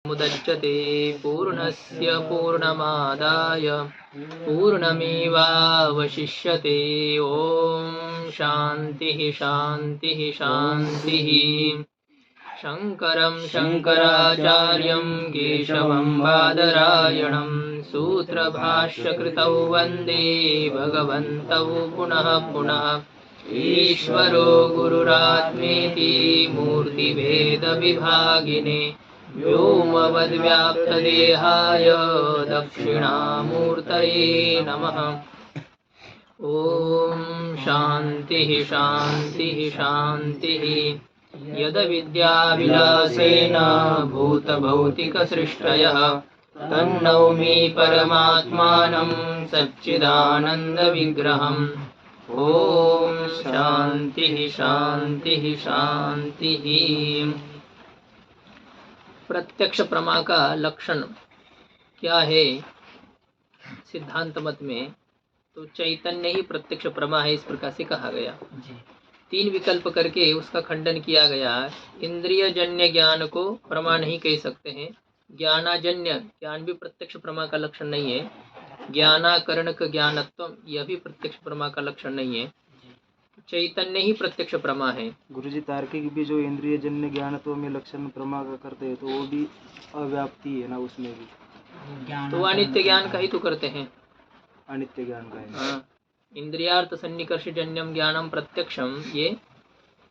मुदच्यते पूर्णस्य पूर्णमादाय पूर्णमेवावशिष्यते। ॐ शान्तिः शान्तिः शान्तिः। शङ्करं शङ्कराचार्यं केशवं बादरायणं सूत्रभाष्यकृतौ वन्दे भगवन्तौ पुनः पुनः। ईश्वरो गुरुरात्मेति मूर्तिभेदविभागिने व्योमवद्व्याप्तदेहाय दक्षिणामूर्तये नमः। ॐ शान्तिः शान्तिः शान्तिः। यद्विद्याविलासेन भूतभौतिकसृष्टयः तन्नौमि परमात्मानं सच्चिदानन्दविग्रहम्। ॐ शान्तिः शान्तिः शान्तिः। प्रत्यक्ष प्रमा का लक्षण क्या है सिद्धांत मत में? तो चैतन्य ही प्रत्यक्ष प्रमा है, इस प्रकार से कहा गया। तीन विकल्प करके उसका खंडन किया गया। इंद्रिय जन्य ज्ञान को प्रमा नहीं कह सकते हैं। ज्ञानाजन्य ज्ञान भी प्रत्यक्ष प्रमा का लक्षण नहीं है। ज्ञानाकरणक ज्ञानत्व यह भी प्रत्यक्ष प्रमा का लक्षण नहीं है। चैतन्य ही प्रत्यक्ष प्रमा है। गुरुजी, तार्किक भी जो इंद्रिय जन्य ज्ञानत्व में लक्षण प्रमा का करते हैं तो वो भी अव्याप्ति है ना, उसमें भी तो अनित्य ज्ञान का ही तो करते हैं। अनित्य ज्ञान का है। हाँ, इंद्रियार्थ सन्निकर्ष जन्यम ज्ञानम प्रत्यक्षम, ये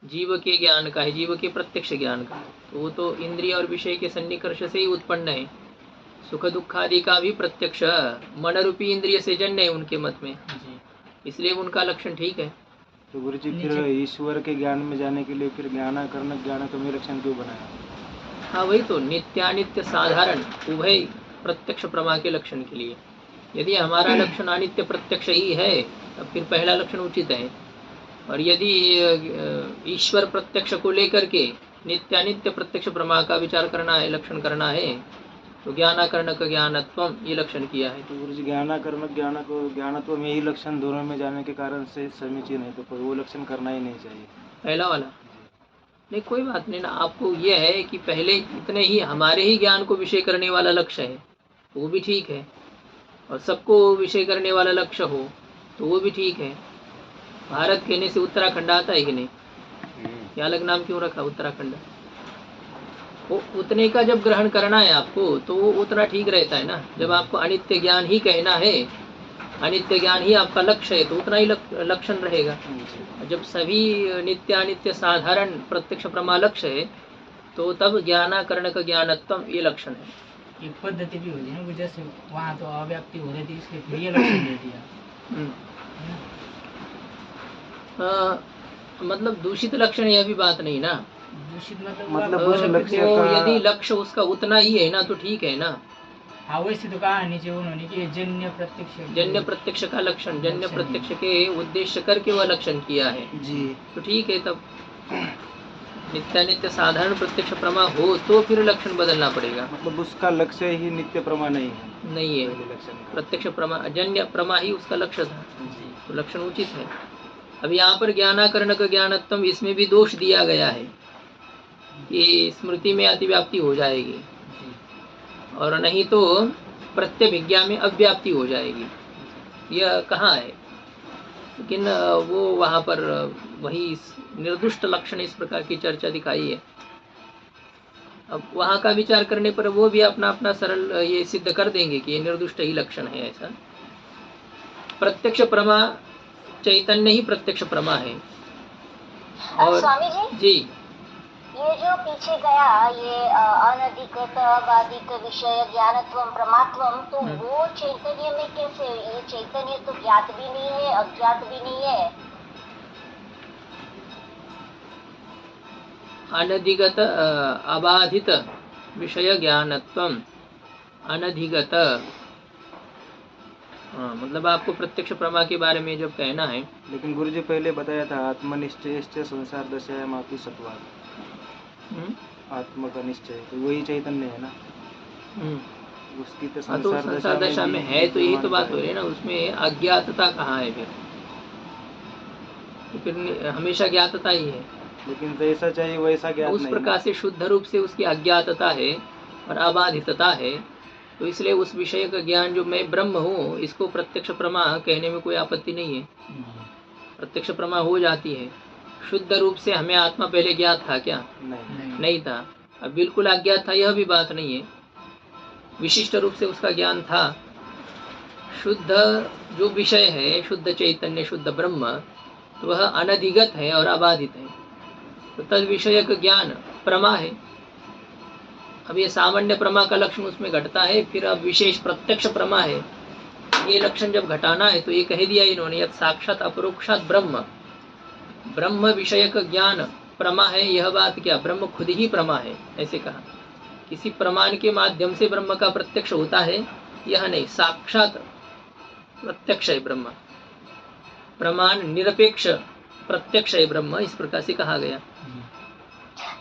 जीव के ज्ञान का है, जीव के प्रत्यक्ष ज्ञान का। तो वो तो इंद्रिय और विषय के सन्निकर्ष से ही उत्पन्न है। सुख दुख आदि का भी प्रत्यक्ष मन रूपी इंद्रिय से जन्य है उनके मत में, इसलिए उनका लक्षण ठीक है। तो गुरुजी, फिर ईश्वर के ज्ञान में जाने के लिए फिर ज्ञानाकरण ज्ञान का लक्षण क्यों बनाया? हाँ, वही तो नित्यानित्य साधारण उभय प्रत्यक्ष प्रमा के लक्षण के लिए। यदि हमारा लक्षण अनित्य प्रत्यक्ष ही है तब फिर पहला लक्षण उचित है। और यदि ईश्वर प्रत्यक्ष को लेकर के नित्यानित्य प्रत्यक्ष प्रमा का विचार करना है, लक्षण करना है, तो ज्ञानाकरणक ज्ञानत्वम ये लक्षण किया है। तो गुरुजी, ज्ञानाकरणक ज्ञानत्व में ही लक्षण दोनों में जाने के कारण से समीचीन है, तो वो लक्षण करना ही नहीं चाहिए पहला वाला। नहीं, कोई बात नहीं ना। आपको यह है कि पहले इतने ही हमारे ही ज्ञान को विषय करने वाला लक्ष्य है, वो भी ठीक है। और सबको विषय करने वाला लक्ष्य हो तो वो भी ठीक है। भारत कहने से उत्तराखंड आता है कि नहीं? ये अलग नाम क्यों रखा उत्तराखंड? वो उतने का जब ग्रहण करना है आपको तो वो उतना ठीक रहता है ना। जब आपको अनित्य ज्ञान ही कहना है, अनित्य ज्ञान ही आपका लक्ष्य है, तो उतना ही लक्षण रहेगा। जब सभी नित्यानित्य साधारण प्रत्यक्ष प्रमा लक्ष्य है तो तब ज्ञानाकरण का ज्ञानत्व ये लक्षण है। एक पद्धति भी होती है ना, जैसे वहाँ तो अव्याप्ति हो रही थी, इसलिए फिर ये लक्षण दे दिया। मतलब दूषित लक्षण यह भी बात नहीं ना। दूषित मतलब यदि लक्ष्य उसका उतना ही है ना तो ठीक है ना। हाँ, वैसे तो कहा नीचे उन्होंने कि जन्य प्रत्यक्ष का लक्षण, जन्य प्रत्यक्ष के उद्देश्य करके वह लक्षण किया है जी। तो ठीक है। तब नित्यानित्य साधारण प्रत्यक्ष प्रमा हो तो फिर लक्षण बदलना पड़ेगा। मतलब उसका लक्ष्य ही नित्य प्रमा नहीं है। प्रत्यक्ष प्रमा जन्य प्रमा ही उसका लक्ष्य था, तो लक्षण उचित है। अब यहाँ पर ज्ञानाकरण का ज्ञानत्व, इसमें भी दोष दिया गया है कि स्मृति में अतिव्याप्ति हो जाएगी और नहीं तो प्रत्यभिज्ञा में अव्याप्ति हो जाएगी। यह कहाँ है? लेकिन वो वहाँ पर वही निर्दुष्ट लक्षण इस प्रकार की चर्चा दिखाई है। अब वहाँ का विचार करने पर वो भी अपना अपना सरल ये सिद्ध कर देंगे कि ये निर्दुष्ट ही लक्षण है। ऐसा प्रत्यक्ष प्रमा चैतन्य ही प्रत्यक्ष प्रमा है। और स्वामी जी, ये जो पीछे गया ये अनधिकृत बाधिक विषय ज्ञानत्वम प्रमात्वम, तो वो चैतन्य में कैसे? ये चैतन्य तो ज्ञात भी नहीं है, अज्ञात भी नहीं है। अनधिगत अबाधित विषय ज्ञानत्वम, अनधिगत। हाँ, मतलब आपको प्रत्यक्ष प्रमा के बारे में जब कहना है। लेकिन गुरुजी पहले बताया था आत्मनिश्चय संसार दशा मातु सत्वाद, आत्म का निश्चय, तो वही चैतन्य है ना। उसकी तो संसार दशा में है, तो यही तो बात हो रही है ना। उसमें अज्ञातता कहाँ है? फिर हमेशा ज्ञातता ही है। लेकिन जैसा चाहिए वैसा ज्ञात उस नहीं। प्रकार से शुद्ध रूप से उसकी अज्ञातता है, और अबाधितता है, तो इसलिए उस विषय का ज्ञान जो मैं ब्रह्म हूँ, इसको प्रत्यक्ष प्रमा कहने में कोई आपत्ति नहीं है। प्रत्यक्ष प्रमा हो जाती है। शुद्ध रूप से हमें आत्मा पहले ज्ञात था क्या? नहीं था। अब बिल्कुल अज्ञात था यह भी बात नहीं है, विशिष्ट रूप से उसका ज्ञान था। शुद्ध जो विषय है, शुद्ध चैतन्य, शुद्ध ब्रह्म, तो वह अनधिगत है और अबाधित है, तो तद विषयक ज्ञान प्रमा है। अब ये सामान्य प्रमा का लक्षण उसमें घटता है, फिर अब विशेष प्रत्यक्ष प्रमा है। ये लक्षण जब घटाना है तो ये कह दिया इन्होंने, यद साक्षात अपरोक्षात ब्रह्म, ब्रह्म विषयक ज्ञान प्रमा है। यह बात क्या? ब्रह्म खुद ही प्रमा है, ऐसे कहा। किसी प्रमाण के माध्यम से ब्रह्म का प्रत्यक्ष होता है यह नहीं, साक्षात प्रत्यक्ष है ब्रह्म, प्रमाण निरपेक्ष प्रत्यक्ष है ब्रह्म, इस प्रकार से कहा गया।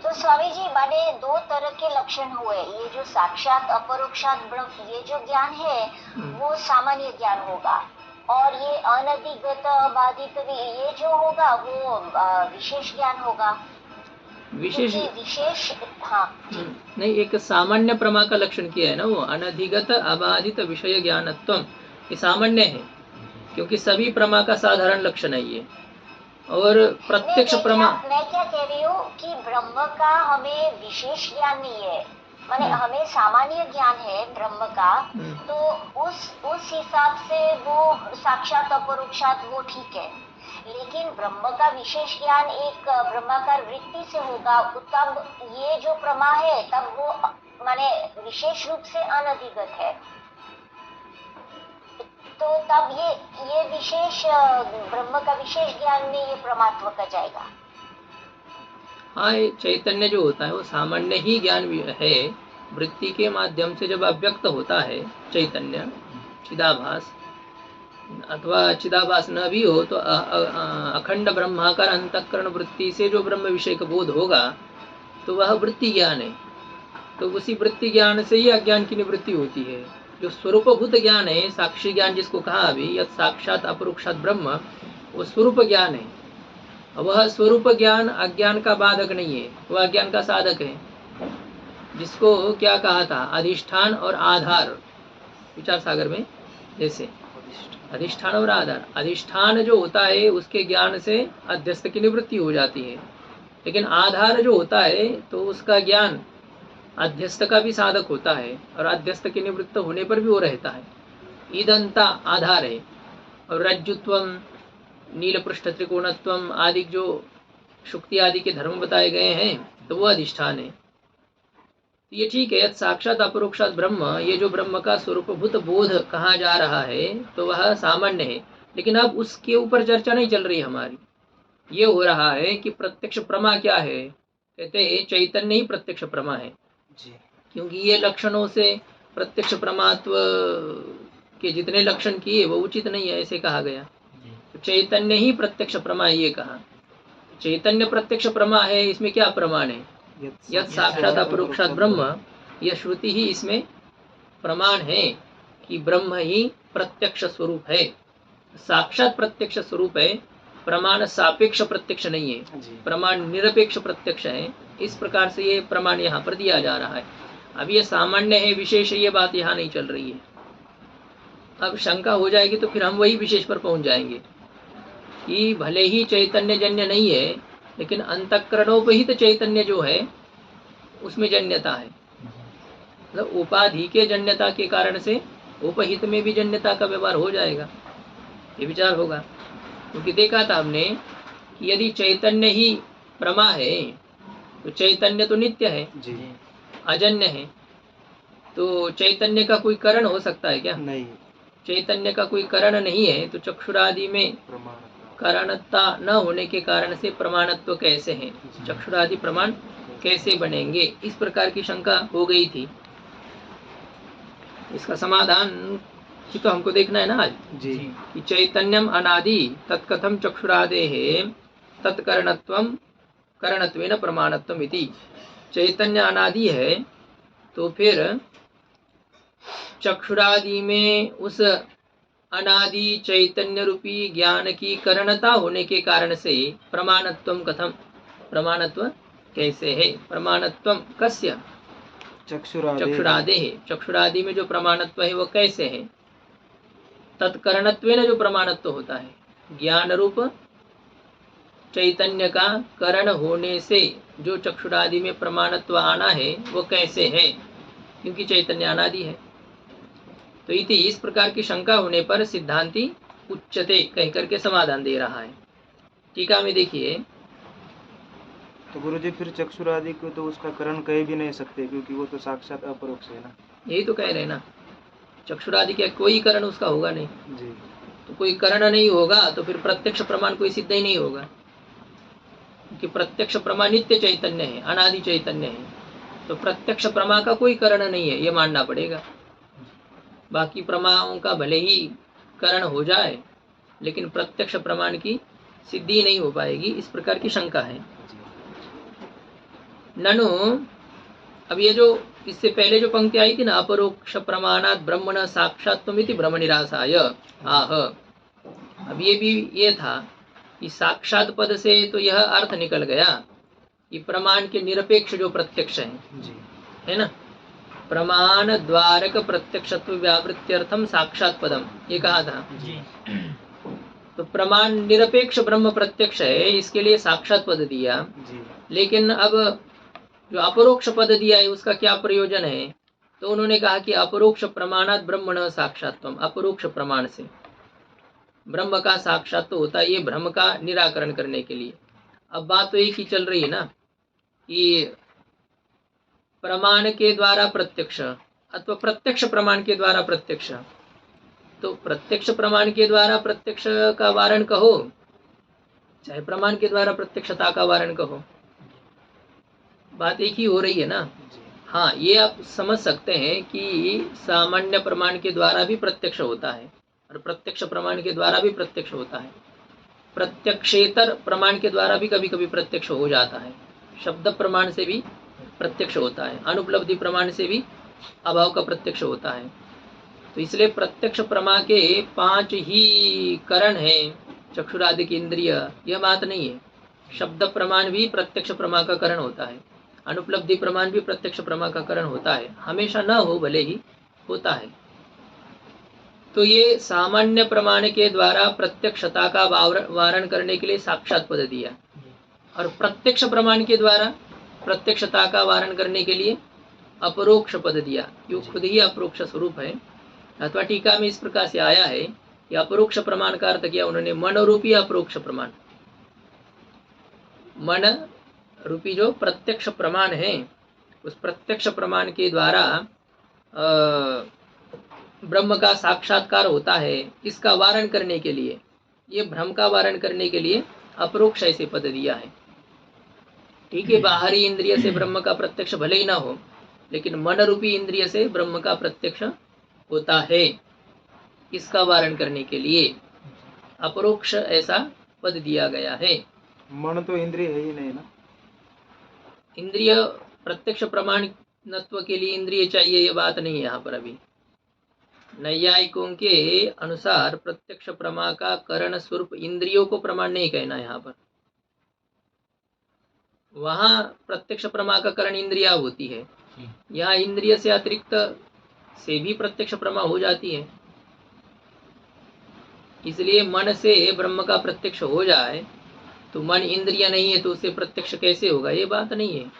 तो स्वामी जी, माने दो तरह के लक्षण हुए। ये जो साक्षात अपरोक्षात ब्रह्म, ये जो ज्ञान है वो सामान्य ज्ञान होगा, और ये अनधिगत अबाधित ये जो होगा वो विशेष ज्ञान होगा। विशेष हाँ नहीं, एक सामान्य प्रमा का लक्षण किया है ना वो, अनधिगत अबाधित विषय ज्ञानत्व, ये सामान्य है, क्योंकि सभी प्रमा का साधारण लक्षण है ये। और प्रत्यक्ष प्रमा, मैं क्या कह रही हूँ कि ब्रह्म का हमें विशेष ज्ञान नहीं है, माने हमें सामान्य ज्ञान है ब्रह्म का, तो उस हिसाब से वो साक्षात अपरोक्षात वो ठीक है। लेकिन ब्रह्म का विशेष ज्ञान एक ब्रह्माकार वृत्ति से होगा, तब ये जो प्रमा है तब वो माने विशेष रूप से अनधिगत है, तो तब ये विशेष ब्रह्म का विशेष ज्ञान में ये प्रमात्व का जाएगा। हाँ, चैतन्य जो होता है वो सामान्य ही ज्ञान है, वृत्ति के माध्यम से जब अव्यक्त होता है चैतन्य, चिदाभास, अथवा चिदाभास न भी हो तो अखंड ब्रह्माकार अंतःकरण वृत्ति से जो ब्रह्म विषय का बोध होगा तो वह वृत्ति ज्ञान है। तो उसी वृत्ति ज्ञान से ही अज्ञान की निवृत्ति होती है। जो स्वरूपभूत ज्ञान है, साक्षी ज्ञान जिसको कहा अभी, यद साक्षात अपरोक्षात ब्रह्म, वो स्वरूप ज्ञान है। वह स्वरूप ज्ञान अज्ञान का बाधक नहीं है, वह अज्ञान का साधक है। जिसको क्या कहा था? अधिष्ठान और आधार, विचार सागर में जैसे अधिष्ठान और आधार। अधिष्ठान जो होता है उसके ज्ञान से अध्यस्त की निवृत्ति हो जाती है, लेकिन आधार जो होता है तो उसका ज्ञान अध्यस्त का भी साधक होता है, और अध्यस्त के निवृत्त होने पर भी वो रहता है। ईदंता आधार है, और रज्जुत्वम, नीलपृष्ठ त्रिकोणत्वम आदि जो शुक्ति आदि के धर्म बताए गए हैं तो वो अधिष्ठान है। ये ठीक है, साक्षात अपरोक्षात ब्रह्म, ये जो ब्रह्म का स्वरूपभूत बोध कहा जा रहा है तो वह सामान्य है, लेकिन अब उसके ऊपर चर्चा नहीं चल रही हमारी। ये हो रहा है कि प्रत्यक्ष प्रमा क्या है, कहते हैं चैतन्य ही प्रत्यक्ष प्रमा है जी। क्योंकि ये लक्षणों से प्रत्यक्ष प्रमात्व के जितने लक्षण किए वो उचित नहीं है, ऐसे कहा गया। तो चैतन्य ही प्रत्यक्ष प्रमा है, ये कहा। चैतन्य प्रत्यक्ष प्रमा है, इसमें क्या प्रमाण है? यद साक्षात अपरोक्षात ब्रह्म, यह श्रुति ही इसमें प्रमाण है कि ब्रह्म ही प्रत्यक्ष स्वरूप है, साक्षात प्रत्यक्ष स्वरूप है। प्रमाण सापेक्ष प्रत्यक्ष नहीं है, प्रमाण निरपेक्ष प्रत्यक्ष है। इस प्रकार से ये प्रमाण यहाँ पर दिया जा रहा है। अब ये सामान्य है, विशेष है, ये बात यहाँ नहीं चल रही है। अब शंका हो जाएगी तो फिर हम वही विशेष पर पहुंच जाएंगे कि भले ही चैतन्य जन्य नहीं है, लेकिन अंतःकरणोपहित चैतन्य जो है उसमें जन्यता है। मतलब उपाधि के जन्यता के कारण से उपहित में भी जन्यता का व्यवहार हो जाएगा, ये विचार होगा। क्योंकि देखा था हमने कि यदि चैतन्य ही प्रमा है तो चैतन्य तो नित्य है, अजन्य है, तो चैतन्य का कोई करण हो सकता है क्या? नहीं, चैतन्य का कोई करण नहीं है, तो चक्षुरादि में कारणता न होने के कारण से प्रमाणत्व कैसे है, चक्षुरादि प्रमाण कैसे बनेंगे? इस प्रकार की शंका हो गई थी। इसका समाधान कि तो हमको देखना है ना आज जी कि चैतन्यम अनादि तत्कथम चक्षुरादेः तत्करणत्वम करणत्वेन प्रमाणत्वम इति। चैतन्य अनादि है तो फिर चक्षुरादि में उस अनादि चैतन्य रूपी ज्ञान की करणता होने के कारण से प्रमाणत्वम कथम, प्रमाणत्व कैसे है? प्रमाणत्वम कस्य, चक्षुरादे है। चक्षुरादि में जो प्रमाणत्व है वो कैसे है? तत्करणत्वेन जो प्रमाणत्व होता है, ज्ञान रूप चैतन्य का करण होने से जो चक्षुरादि में प्रमाणत्व आना है वो कैसे है? क्योंकि चैतन्य अनादि है। तो इति इस प्रकार की शंका होने पर सिद्धांती उच्चते कह करके समाधान दे रहा है। टीका में देखिए, तो गुरुजी फिर चक्षुरादि को तो उसका करण कह भी नहीं सकते, क्योंकि वो तो साक्षात अपरोक्ष है ना। यही तो कह रहे हैं ना, चक्षुरादि का कोई करण उसका होगा नहीं। जी। तो कोई करण नहीं होगा तो फिर प्रत्यक्ष प्रमाण कोई सिद्ध ही नहीं होगा, क्योंकि प्रत्यक्ष प्रमाण नित्य चैतन्य है, अनादि चैतन्य है। तो प्रत्यक्ष प्रमा का कोई करण नहीं है, ये मानना पड़ेगा। बाकी प्रमाओं का भले ही करण हो जाए, लेकिन प्रत्यक्ष प्रमाण की सिद्धि नहीं हो पाएगी, इस प्रकार की शंका है। ननु, अब ये जो इससे पहले जो पंक्ति आई थी ना, अपरोक्ष प्रमाणात ब्रह्मण साक्षात्वमिति ब्रह्म निरासाय आह, अब ये भी ये था कि साक्षात पद से तो यह अर्थ निकल गया कि प्रमाण के निरपेक्ष जो प्रत्यक्ष है ना, प्रमाण द्वारक प्रत्यक्षत्व व्यावृत्त्यर्थम साक्षात पदम, ये कहा था। तो प्रमाण निरपेक्ष ब्रह्म प्रत्यक्ष है, इसके लिए साक्षात पद दिया। लेकिन अब जो अपरोक्ष पद दिया है उसका क्या प्रयोजन है? तो उन्होंने कहा कि अपरोक्ष प्रमाणात ब्रह्मण साक्षात्वम, अपरोक्ष प्रमाण से ब्रह्म का साक्षात्व होता है, ये भ्रम का निराकरण करने के लिए। अब बात तो एक ही चल रही है ना कि प्रमाण के द्वारा प्रत्यक्ष अथवा प्रत्यक्ष प्रमाण के द्वारा प्रत्यक्ष। तो प्रत्यक्ष प्रमाण के द्वारा प्रत्यक्ष का वारण कहो, चाहे प्रमाण के द्वारा प्रत्यक्षता का वारण कहो, बात एक ही हो रही है ना। हाँ, ये आप समझ सकते हैं कि सामान्य प्रमाण के द्वारा भी प्रत्यक्ष होता है और प्रत्यक्ष प्रमाण के द्वारा भी प्रत्यक्ष होता है। प्रत्यक्षेतर प्रमाण के द्वारा भी कभी कभी प्रत्यक्ष हो जाता है, शब्द प्रमाण से भी प्रत्यक्ष होता है, अनुपलब्धि प्रमाण से भी अभाव का प्रत्यक्ष होता है। तो इसलिए प्रत्यक्ष प्रमा के 5 ही करण हैं, चक्षुरादि की इंद्रिय, यह बात नहीं है। शब्द प्रमाण भी प्रत्यक्ष प्रमा का करण होता है, अनुपलब्धि प्रमाण भी प्रत्यक्ष प्रमा का करण होता है, हमेशा न हो भले ही होता है। तो ये सामान्य प्रमाण के द्वारा प्रत्यक्षता का वारण करने के लिए साक्षात पद दिया, और प्रत्यक्ष प्रमाण के द्वारा प्रत्यक्षता का वारण करने के लिए अपरोक्ष पद दिया, जो खुद ही अपरोक्ष स्वरूप है। अथवा टीका में इस प्रकार से आया है कि अपरोक्ष प्रमाण का अर्थ किया उन्होंने मन रूपी अपरोक्ष प्रमाण। मन रूपी जो प्रत्यक्ष प्रमाण है, उस प्रत्यक्ष प्रमाण के द्वारा ब्रह्म का साक्षात्कार होता है, इसका वारण करने के लिए, ये भ्रम का वारण करने के लिए अपरोक्ष ऐसे पद दिया है। ठीक है, बाहरी इंद्रिय से ब्रह्म का प्रत्यक्ष भले ही ना हो, लेकिन मन रूपी इंद्रिय से ब्रह्म का प्रत्यक्ष होता है, इसका वारण करने के लिए अपरोक्ष ऐसा पद दिया गया है। मन तो इंद्रिय है ही नहीं ना। इंद्रिय प्रत्यक्ष प्रमाणत्व के लिए इंद्रिय चाहिए, ये बात नहीं है यहाँ पर। अभी नैयायिकों के अनुसार प्रत्यक्ष प्रमा का करण स्वरूप इंद्रियों को प्रमाण नहीं कहना यहाँ पर। वहाँ प्रत्यक्ष प्रमा का करण इंद्रिया होती है, यहाँ इंद्रिय से अतिरिक्त से भी प्रत्यक्ष प्रमा हो जाती है। इसलिए मन से ब्रह्म का प्रत्यक्ष हो जाए तो मन इंद्रिया नहीं है तो उससे प्रत्यक्ष कैसे होगा, ये बात नहीं है।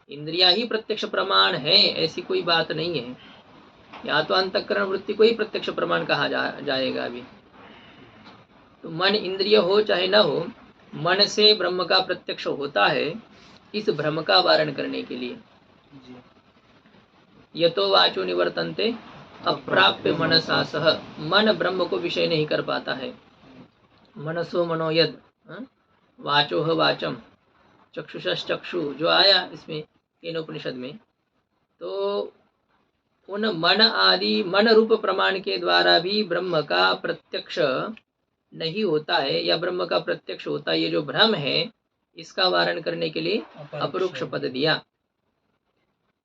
इंद्रिया ही प्रत्यक्ष प्रमाण है, ऐसी कोई बात नहीं है। या तो अंतःकरण वृत्ति को ही प्रत्यक्ष प्रमाण कहा जाएगा। अभी तो मन इंद्रिय हो चाहे न हो, मन से ब्रह्म का प्रत्यक्ष होता है, इस भ्रम का वारण करने के लिए। यतो वाचो निवर्तन्ते अप्राप्य मनसा सह, मन ब्रह्म को विषय नहीं कर पाता है। मनसो मनो यद वाचो ह वाचम चक्षुषश्चक्षु, जो आया इसमें तीन उपनिषद में, तो उन मन आदि मन रूप प्रमाण के द्वारा भी ब्रह्म का प्रत्यक्ष नहीं होता है, या ब्रह्म का प्रत्यक्ष होता है, ये जो भ्रम है इसका वारण करने के लिए अपरोक्ष पद दिया।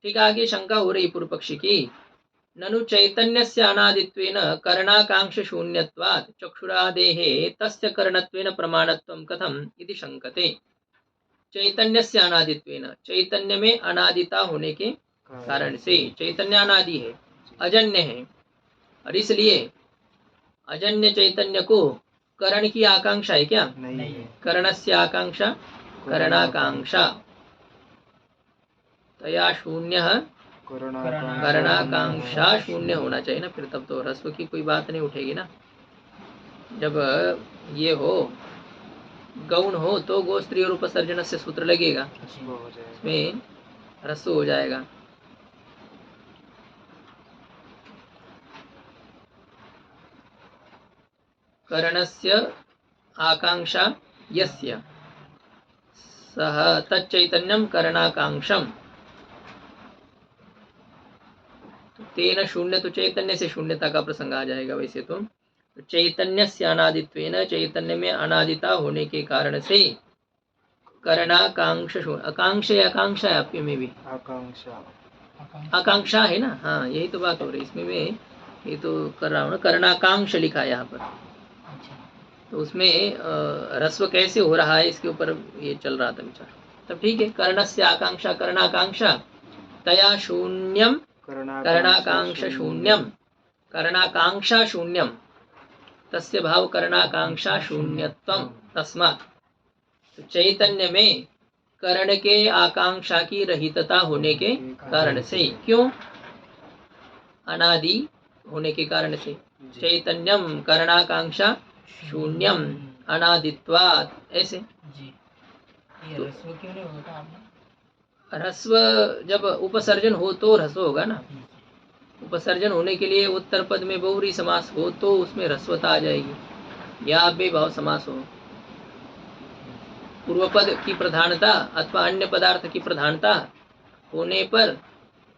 ठीक, आगे शंका हो रही पूर्व पक्षी की, ननु चैतन्यस्य अनादित्वेन करणाकांक्ष शून्यत्वात् चक्षुरादेहे तस्य करणत्वेन प्रमाणत्वं कथम इति शंकते। चैतन्यस्य अनादित्वेन, चैतन्य में अनादिता होने के कारण से। चैतन्य अनादि है, अजन्य है, और इसलिए अजन्य चैतन्य को करण की आकांक्षा है क्या? नहीं है। करणस्य आकांक्षा करणाकांक्षा, तया शून्य करणाकांक्षा शून्य होना चाहिए ना, फिर तब तो ह्रस्व की कोई बात नहीं उठेगी ना। जब ये हो गौण हो तो गो स्त्री और उपसर्जन से सूत्र लगेगा, वो हो जाएगा। इसमें ह्रस्व हो जाएगा। करणस्य आकांक्षा यस्य सह तच्चैतन्यम करणाकांक्षम, तो तेन शून्य, तो चैतन्य से शून्यता का प्रसंग आ जाएगा। वैसे तो चैतन्य से अनादित्वेन, चैतन्य में अनादिता होने के कारण से करणाकांक्ष, आकांक्षा आकांक्षा है आपके में भी आकांक्षा है ना। हाँ यही तो बात हो रही है, इसमें मैं ये तो कर रहा हूँ ना, करणाकांक्ष लिखा है यहाँ पर, तो उसमें ह्रस्व कैसे हो रहा है इसके ऊपर ये चल रहा था विचार। तब ठीक है, कर्णस्य आकांक्षा करणाकांक्षा, तया शून्यम करणाकांक्ष शून्यम, करणाकांक्षा शून्यम, तस्य भाव करणाकांक्षा शून्यत्वम, तस्मात्, तो चैतन्य में कर्ण के आकांक्षा की रहितता होने के कारण से, क्यों? अनादि होने के कारण से। चैतन्यम करणाकांक्षा शून्यम अनादित्वात्, ऐसे। जी, ये ह्रस्व क्यों नहीं होता आपने? ह्रस्व जब उपसर्जन हो तो ह्रस्व होगा ना। उपसर्जन होने के लिए उत्तर पद में बहुव्रीहि समास हो तो उसमें ह्रस्वता आ जाएगी, या बेभाव समास हो, पूर्व पद की प्रधानता अथवा अन्य पदार्थ की प्रधानता होने पर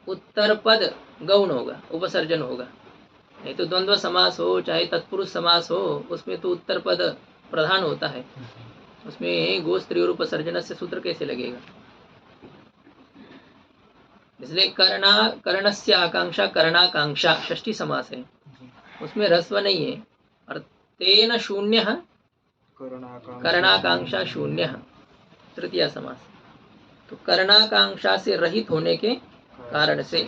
उत्तर पद गौण होगा, उपसर्जन होगा। नहीं तो द्वंद्व समास हो चाहे तत्पुरुष समास हो, उसमें तो उत्तर पद प्रधान होता है, उसमें गो स्त्री और उपसर्जन से सूत्र कैसे लगेगा? इसलिए कर्णस्य आकांक्षा करणाकांक्षा षष्ठी समास है, उसमें ह्रस्व नहीं है। और तेन शून्य करणाकांक्षा शून्य तृतीया समास, तो करणाकांक्षा से रहित होने के कारण से।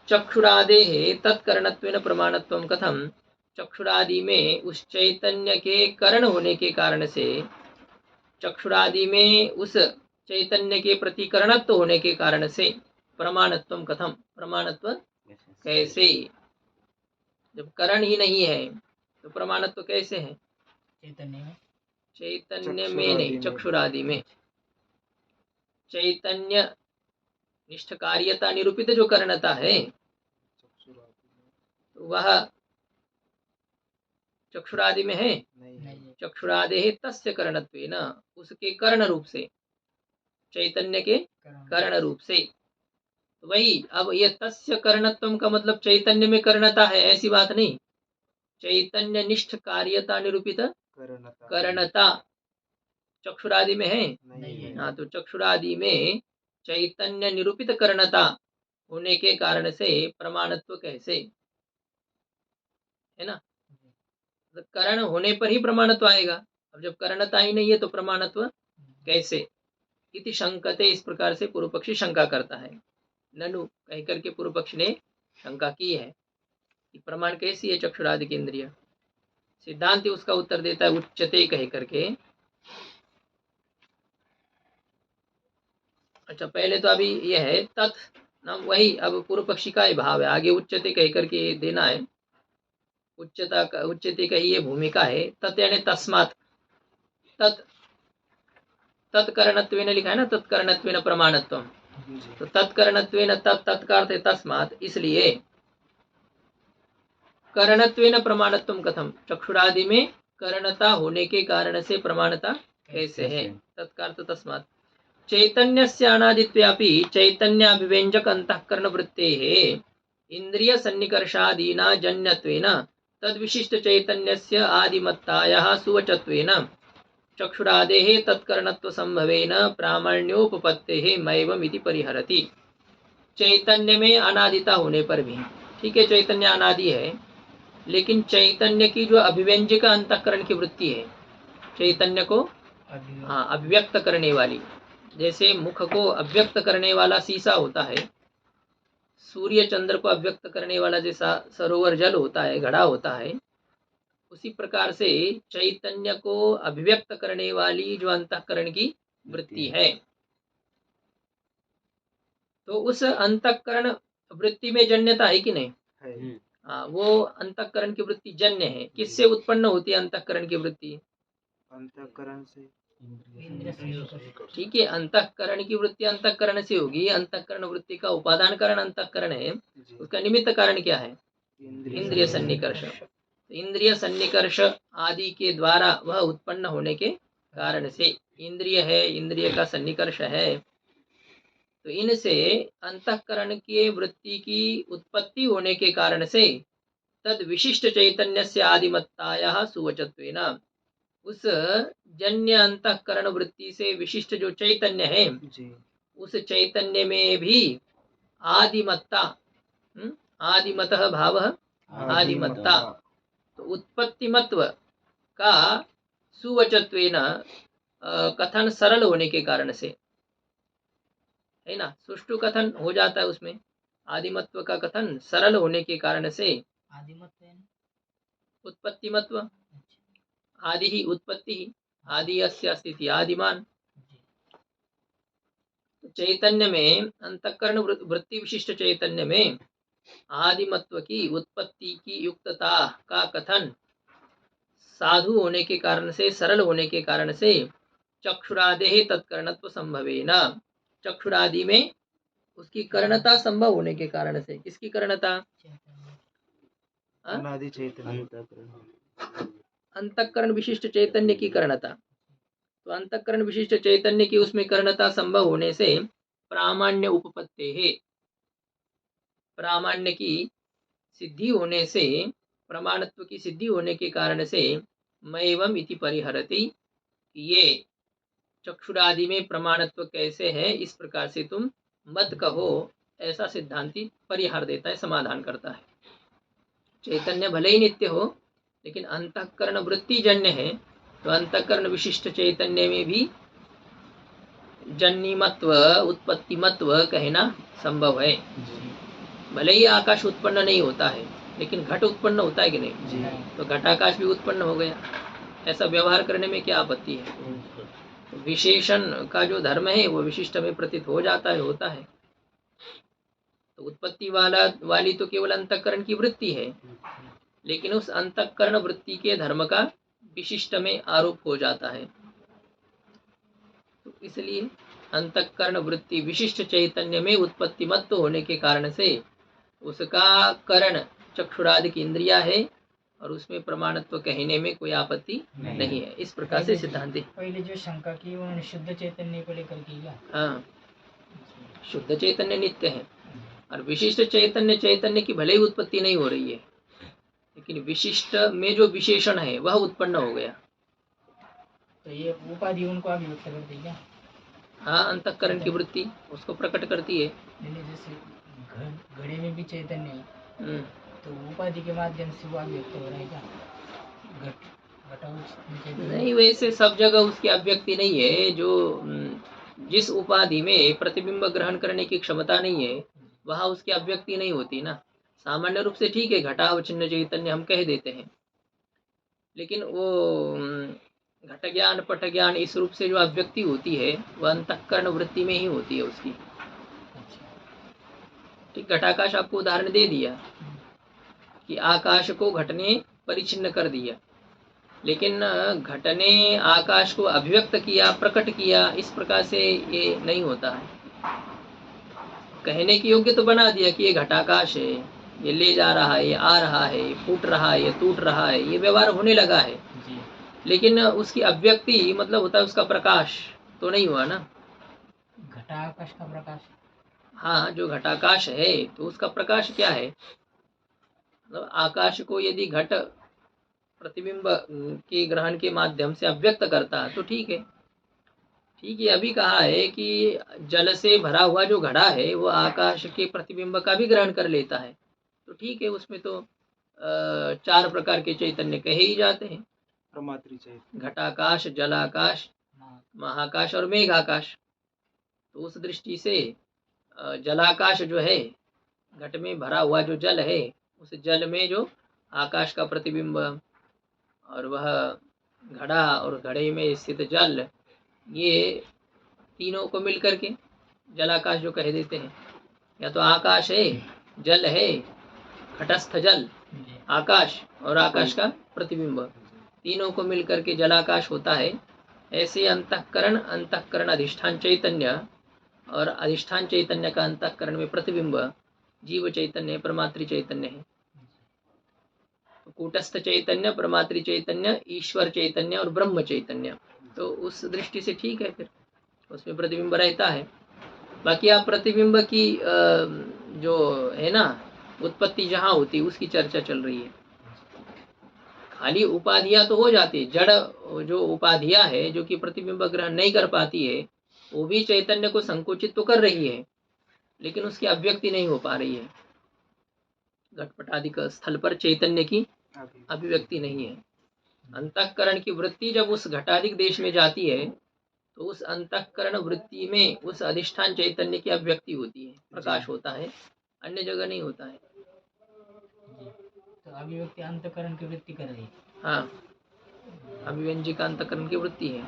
चक्षुरादे तत्कर्णत्वेन प्रमाणत्वं कथम, चक्षुरादि में उस चैतन्य के कर्ण होने के कारण से, चक्षुरादि में उस चैतन्य के प्रति करणत्व होने के कारण से प्रमाणत्वं कथम, प्रमाणत्व कैसे? जब करण ही नहीं है तो प्रमाणत्व कैसे है? चैतन्य में, चैतन्य में नहीं, चक्षुरादि में। चैतन्य निष्ठ कार्यता निरूपित जो कर्णता है तो वह चक्षुरादि में है, चक्षुरादे तस्य कर्णत्वेन, उसके कर्ण रूप से, चैतन्य के कर्ण रूप से। तो वही, अब ये तस्य कर्णत्वम का मतलब चैतन्य में कर्णता है ऐसी बात नहीं, चैतन्य निष्ठ कार्यता निरूपित कर्णता चक्षुरादि में है। हाँ, तो चक्षुरादि में चैतन्य निरूपित कर्णता होने के कारण से प्रमाणत्व कैसे है ना? तो कर्ण होने पर ही प्रमाणत्व आएगा, अब जब कर्णता ही नहीं है तो प्रमाणत्व कैसे? इति शंकते, इस प्रकार से पूर्व पक्षी शंका करता है। ननु कह करके पूर्व पक्ष ने शंका की है कि प्रमाण कैसी है चक्षुरादि की इंद्रिय? सिद्धांत उसका उत्तर देता है उच्चते कह करके। अच्छा, पहले तो अभी यह है तत् नाम, वही अब पूर्व पक्षी का ही भाव है, आगे उच्चते कह करके देना है। उच्चते का ये भूमिका है। तत् यानी तस्मात्, तत्कर्णत्वेन लिखा है ना, तत्कर्णत्वेन प्रमाणत्वम, तो तत्कर्णत्वेन तत्का तस्मात्, इसलिए कर्णत्वेन प्रमाणत्वम कथम, चक्षुरादि में कर्णता होने के कारण से प्रमाणता कैसे है? तत्का तस्मात् चैतन्यस्य अनादित्वेपि चैतन्याभिव्यंजक अंतःकरण वृत्तेः इंद्रिय सन्निकर्षादीना जन्यत्वेन तद्विशिष्ट चैतन्यस्य आदिमत्तायाः सुवचत्वेन चक्षुरादेः तत्कर्णत्व संभवेन प्रामाण्योपपत्तेः मैवमिति परिहरति। चैतन्य में अनादिता होने पर भी, ठीक है, चैतन्य अनादि है, लेकिन चैतन्य की जो अभिव्यंजक अंतःकरण की वृत्ति है, चैतन्य को अभिव्यक्त करने वाली, जैसे मुख को अव्यक्त करने वाला शीशा होता है, सूर्य चंद्र को अव्यक्त करने वाला जैसा सरोवर जल होता है, घड़ा होता है, उसी प्रकार से चैतन्य को अभिव्यक्त करने वाली जो अंतःकरण की वृत्ति है, तो उस अंतःकरण वृत्ति में जन्यता है कि नहीं? है। हाँ, वो अंतःकरण की वृत्ति जन्य है। किससे उत्पन्न होती है अंतःकरण की वृत्ति? अंतःकरण से इंद्रिय सन्निकर्ष। ठीक है, अंतःकरण की वृत्ति अंतःकरण से होगी। अंतःकरण वृत्ति का उपादान कारण अंतःकरण है, जी। उसका निमित्त कारण क्या है? इंद्रिय सन्निकर्ष। इंद्रिय सन्निकर्ष आदि के द्वारा वह उत्पन्न होने के कारण से, इंद्रिय है, इंद्रिय का सन्निकर्ष है, तो इनसे अंतःकरण की वृत्ति की उत्पत्ति होने के कारण से तद विशिष्ट चैतन्य से आदिमत्ताया सुवचत्वेन, उस जन्य अंतःकरण वृत्ति से विशिष्ट जो चैतन्य है, जी। उस चैतन्य में भी आदिमत्ता, आदिमतः भाव आदिमत्ता, तो उत्पत्तिमत्व का सुवचत्वेन कथन सरल होने के कारण से, है ना, सुष्ठु कथन हो जाता है उसमें, आदिमत्व का कथन सरल होने के कारण से आदिमत्व है ना? उत्पत्तिमत्व, अच्छा। आदि ही उत्पत्ति ही, आदि अस्य स्थिति आदिमान। जी। तो चैतन्य में अंतःकरण वृत्ति विशिष्ट चैतन्य में आदिमत्व की उत्पत्ति की युक्तता का कथन साधु होने के कारण से, सरल होने के कारण से चक्षुरादे तत्कर्णत्व संभवेन, चक्षुरादि में उसकी कर्णता संभव होने के कारण से, किसकी कर्णता? चैतन्य। अनादि चैतन्य। अंतःकरण विशिष्ट चैतन्य की कर्णता। तो अंतःकरण विशिष्ट चैतन्य की उसमें कर्णता संभव होने से प्रामाण्य उपपत्ते है, प्रामाण्य की सिद्धि होने से, प्रमाणत्व की सिद्धि होने के कारण से मैवम इति परिहरति, ये चक्षुरादि में प्रमाणत्व कैसे है इस प्रकार से तुम मत कहो, ऐसा सिद्धांति परिहार देता है, समाधान करता है। चैतन्य भले ही नित्य हो, लेकिन अंतःकरण वृत्ति जन्य है, तो अंतःकरण विशिष्ट चैतन्य में भी जन्यमत्व, उत्पत्तिमत्व कहना संभव है। भले ही आकाश उत्पन्न नहीं होता है, लेकिन घट उत्पन्न होता है कि नहीं? जी। तो घटाकाश भी उत्पन्न हो गया, ऐसा व्यवहार करने में क्या आपत्ति है? तो विशेषण का जो धर्म है वो विशिष्ट में प्रतीत हो जाता है, होता है। तो उत्पत्ति वाली तो केवल अंतःकरण की वृत्ति है, लेकिन उस अंतःकरण वृत्ति के धर्म का विशिष्ट में आरोप हो जाता है। तो इसलिए अंतःकरण वृत्ति विशिष्ट चैतन्य में उत्पत्ति मत होने के कारण से उसका करण चक्षुरादि की इंद्रिया है, और उसमें प्रमाणत्व कहने में कोई आपत्ति नहीं है। इस प्रकार से सिद्धांत। पहले जो शंका की उन्होंने शुद्ध चैतन्य को लेकर की क्या? हाँ, शुद्ध चैतन्य नित्य है, और विशिष्ट चैतन्य, चैतन्य की भले ही उत्पत्ति नहीं हो रही है, लेकिन विशिष्ट में जो विशेषण है वह उत्पन्न हो गया। तो ये उपाधि उनको अभिव्यक्त करती क्या? हाँ, अंतःकरण की वृत्ति उसको प्रकट करती है। नहीं, जैसे घड़े में भी चैतन्य है, तो उपाधि के माध्यम से वो अभिव्यक्त हो रहा है क्या? नहीं, वैसे सब जगह उसकी अभिव्यक्ति नहीं है। जो जिस उपाधि में प्रतिबिंब ग्रहण करने की क्षमता नहीं है, वहाँ उसकी अभिव्यक्ति नहीं होती ना। सामान्य रूप से ठीक है, घटावच्छिन्न चैतन्य हम कह देते हैं, लेकिन वो घट ज्ञान पट ज्ञान इस रूप से जो अभिव्यक्ति होती है वह अंतःकरण वृत्ति में ही होती है उसकी। ठीक, घटाकाश आपको उदाहरण दे दिया कि आकाश को घट ने परिचिन्न कर दिया, लेकिन घट ने आकाश को अभिव्यक्त किया, प्रकट किया, इस प्रकार से ये नहीं होता है। कहने की योग्य तो बना दिया कि ये घटाकाश है, ये ले जा रहा है, ये आ रहा है, ये फूट रहा है, ये टूट रहा है, ये व्यवहार होने लगा है, लेकिन उसकी अभिव्यक्ति मतलब होता है उसका प्रकाश तो नहीं हुआ ना। घटाकाश का प्रकाश। हाँ, जो घटाकाश है तो उसका प्रकाश क्या है? मतलब आकाश को यदि घट प्रतिबिंब के ग्रहण के माध्यम से अभिव्यक्त करता है तो ठीक है। ठीक है, अभी कहा है कि जल से भरा हुआ जो घड़ा है वो आकाश के प्रतिबिंब का भी ग्रहण कर लेता है, तो ठीक है, उसमें तो 4 प्रकार के चैतन्य कहे ही जाते हैं, प्रमात्री चैतन्य, घटाकाश, जलाकाश, महाकाश और मेघाकाश। तो उस दृष्टि से जलाकाश जो है, घट में भरा हुआ जो जल है, उस जल में जो आकाश का प्रतिबिंब और वह घड़ा और घड़े में स्थित जल, ये तीनों को मिल करके जलाकाश जो कह देते हैं। या तो आकाश है, जल है, घटस्थ जल आकाश और आकाश का प्रतिबिंब, तीनों को मिल करके जलाकाश होता है। ऐसे अंतःकरण, अंतःकरण अधिष्ठान चैतन्य और अधिष्ठान चैतन्य का अंतःकरण में प्रतिबिंब जीव चैतन्य, परमात्रि चैतन्य है। तो कूटस्थ चैतन्य, परमात्रि चैतन्य, ईश्वर चैतन्य और ब्रह्म चैतन्य, तो उस दृष्टि से ठीक है, फिर उसमें प्रतिबिंब रहता है। बाकी आप प्रतिबिंब की जो है ना उत्पत्ति जहाँ होती है उसकी चर्चा चल रही है। खाली उपाधियां तो हो जाती है, जड़ जो उपाधियां है जो कि प्रतिबिंब ग्रहण नहीं कर पाती है, वो भी चैतन्य को संकुचित तो कर रही है, लेकिन उसकी अभिव्यक्ति नहीं हो पा रही है। घटपटादिक स्थल पर चैतन्य की अभिव्यक्ति नहीं है। अंतःकरण की वृत्ति जब उस घटादिक देश में जाती है तो उस अंतःकरण वृत्ति में उस अधिष्ठान चैतन्य की अभिव्यक्ति होती है, प्रकाश होता है, अन्य जगह नहीं होता है। तो अभिव्यक्ति अंतःकरण की वृत्ति कर रही है। हाँ, अभिव्यंजिक अंतःकरण की वृत्ति है।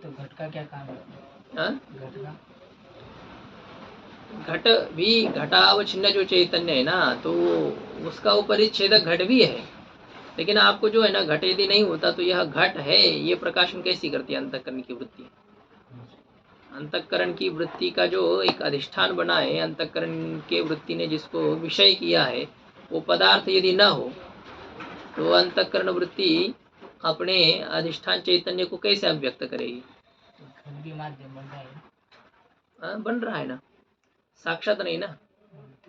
तो घट का क्या काम है? हाँ? घट का घट भी घटावच्छिन्न जो चैतन्य है ना, तो उसका उपरिच्छेदक घट भी है, लेकिन आपको जो है ना घट यदि नहीं होता तो यह घट है ये प्रकाशन कैसी करती है अंतःकरण की वृत्ति। अंतःकरण की वृत्ति का जो एक अधिष्ठान बना है, अंतःकरण के वृत्ति ने जिसको विषय किया है, वो पदार्थ यदि न हो तो अंतःकरण वृत्ति अपने अधिष्ठान चैतन्य को कैसे अभिव्यक्त करेगी? घट भी माध्यम बन रहा है। हाँ, बन रहा है ना, साक्षात नहीं ना।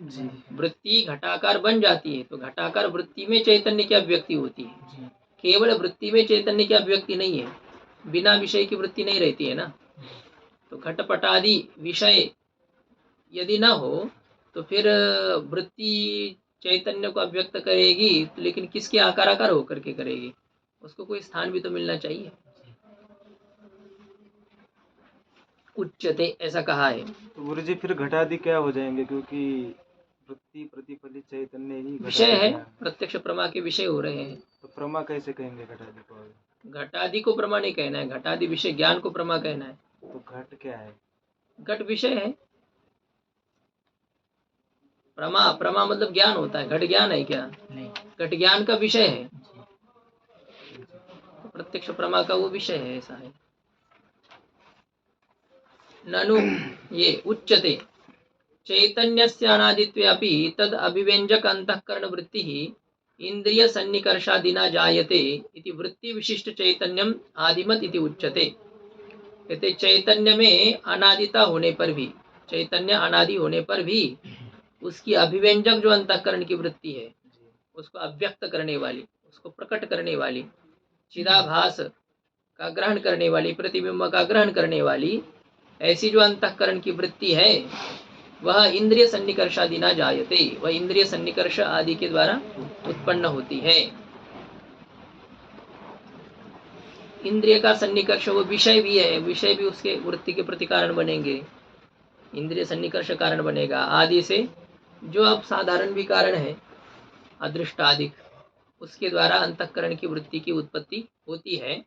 जी वृत्ति घटाकार बन जाती है तो घटाकार वृत्ति में चैतन्य की अभिव्यक्ति होती है। जी केवल वृत्ति में चैतन्य की अभिव्यक्ति नहीं है, बिना विषय की वृत्ति नहीं रहती है ना। तो घटपटादि विषय यदि ना हो तो फिर वृत्ति चैतन्य को अभिव्यक्त करेगी, लेकिन किसके आकार होकर के करेगी? उसको कोई स्थान भी तो मिलना चाहिए। उच्चते ऐसा कहा है। तो गुरु जी फिर घटादि क्या हो जाएंगे, क्योंकि वृत्ति प्रतिफलित चैतन्य ही विषय घटादि है, ज्ञान। प्रत्यक्ष प्रमा के विषय हो रहे हैं। तो प्रमा कैसे कहेंगे घटादि को? घटादि को प्रमा नहीं कहना है, घटादि विषय ज्ञान को प्रमा कहना है। तो घट क्या है? घट विषय है, प्रमा प्रमा मतलब ज्ञान होता है। घट ज्ञान है क्या? नहीं। घट ज्ञान का विषय है, जी तो प्रत्यक्ष प्रमा का वो विषय है, ऐसा है। ननु ये उच्यते चैतन्यस्य अनादित्वेऽपि तद अभिव्यंजक अंतःकरण वृत्ति इंद्रिय सन्निकर्षादिना जायते इति वृत्ति विशिष्ट चैतन्यम आदिमत इति उच्यते। कहते चैतन्य में अनादिता होने पर भी, चैतन्य अनादि होने पर भी उसकी अभिव्यंजक जो अंतःकरण की वृत्ति है, उसको अव्यक्त करने वाली, उसको प्रकट करने वाली, चिदाभास का ग्रहण करने वाली, प्रतिबिंब का ग्रहण करने वाली ऐसी जो अंतःकरण की वृत्ति है, वह इंद्रिय सन्निकर्ष आदि ना जायते, वह इंद्रिय सन्निकर्ष आदि के द्वारा उत्पन्न होती है। इंद्रिय का सन्निकर्ष वो विषय भी है, विषय भी उसके वृत्ति के प्रति कारण बनेंगे, इंद्रिय सन्निकर्ष कारण बनेगा। आदि से जो अब साधारण भी कारण है अदृष्टादिक, उसके द्वारा अंतःकरण की वृत्ति की उत्पत्ति होती है।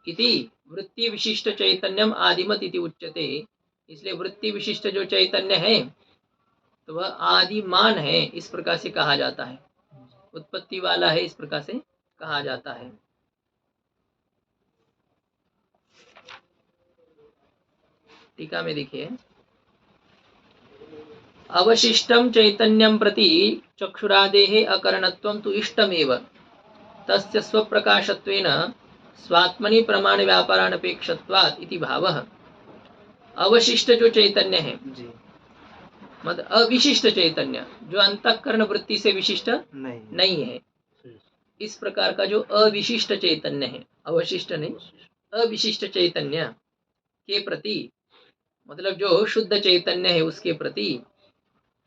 इति वृत्ति विशिष्ट चैतन्यम आदिमत इति उच्यते। इसलिए वृत्ति विशिष्ट जो चैतन्य है तो वह आदिमान है, इस प्रकार से कहा जाता है, उत्पत्ति वाला है, इस प्रकार से कहा जाता है। टीका में देखिए, अवशिष्टम चैतन्यम प्रति चक्षुरादेः अकरणत्वं तु इष्टमेव तस्य स्वप्रकाशत्वेन स्वात्मनि प्रमाण व्यापारानपेक्षत्वात् इति भावः। अवशिष्ट जो चैतन्य है, जी मतलब अविशिष्ट चैतन्य जो अंतःकरण वृत्ति से विशिष्ट नहीं है, इस प्रकार का जो अविशिष्ट चैतन्य है, अवशिष्ट नहीं, अविशिष्ट चैतन्य के प्रति, मतलब जो शुद्ध चैतन्य है उसके प्रति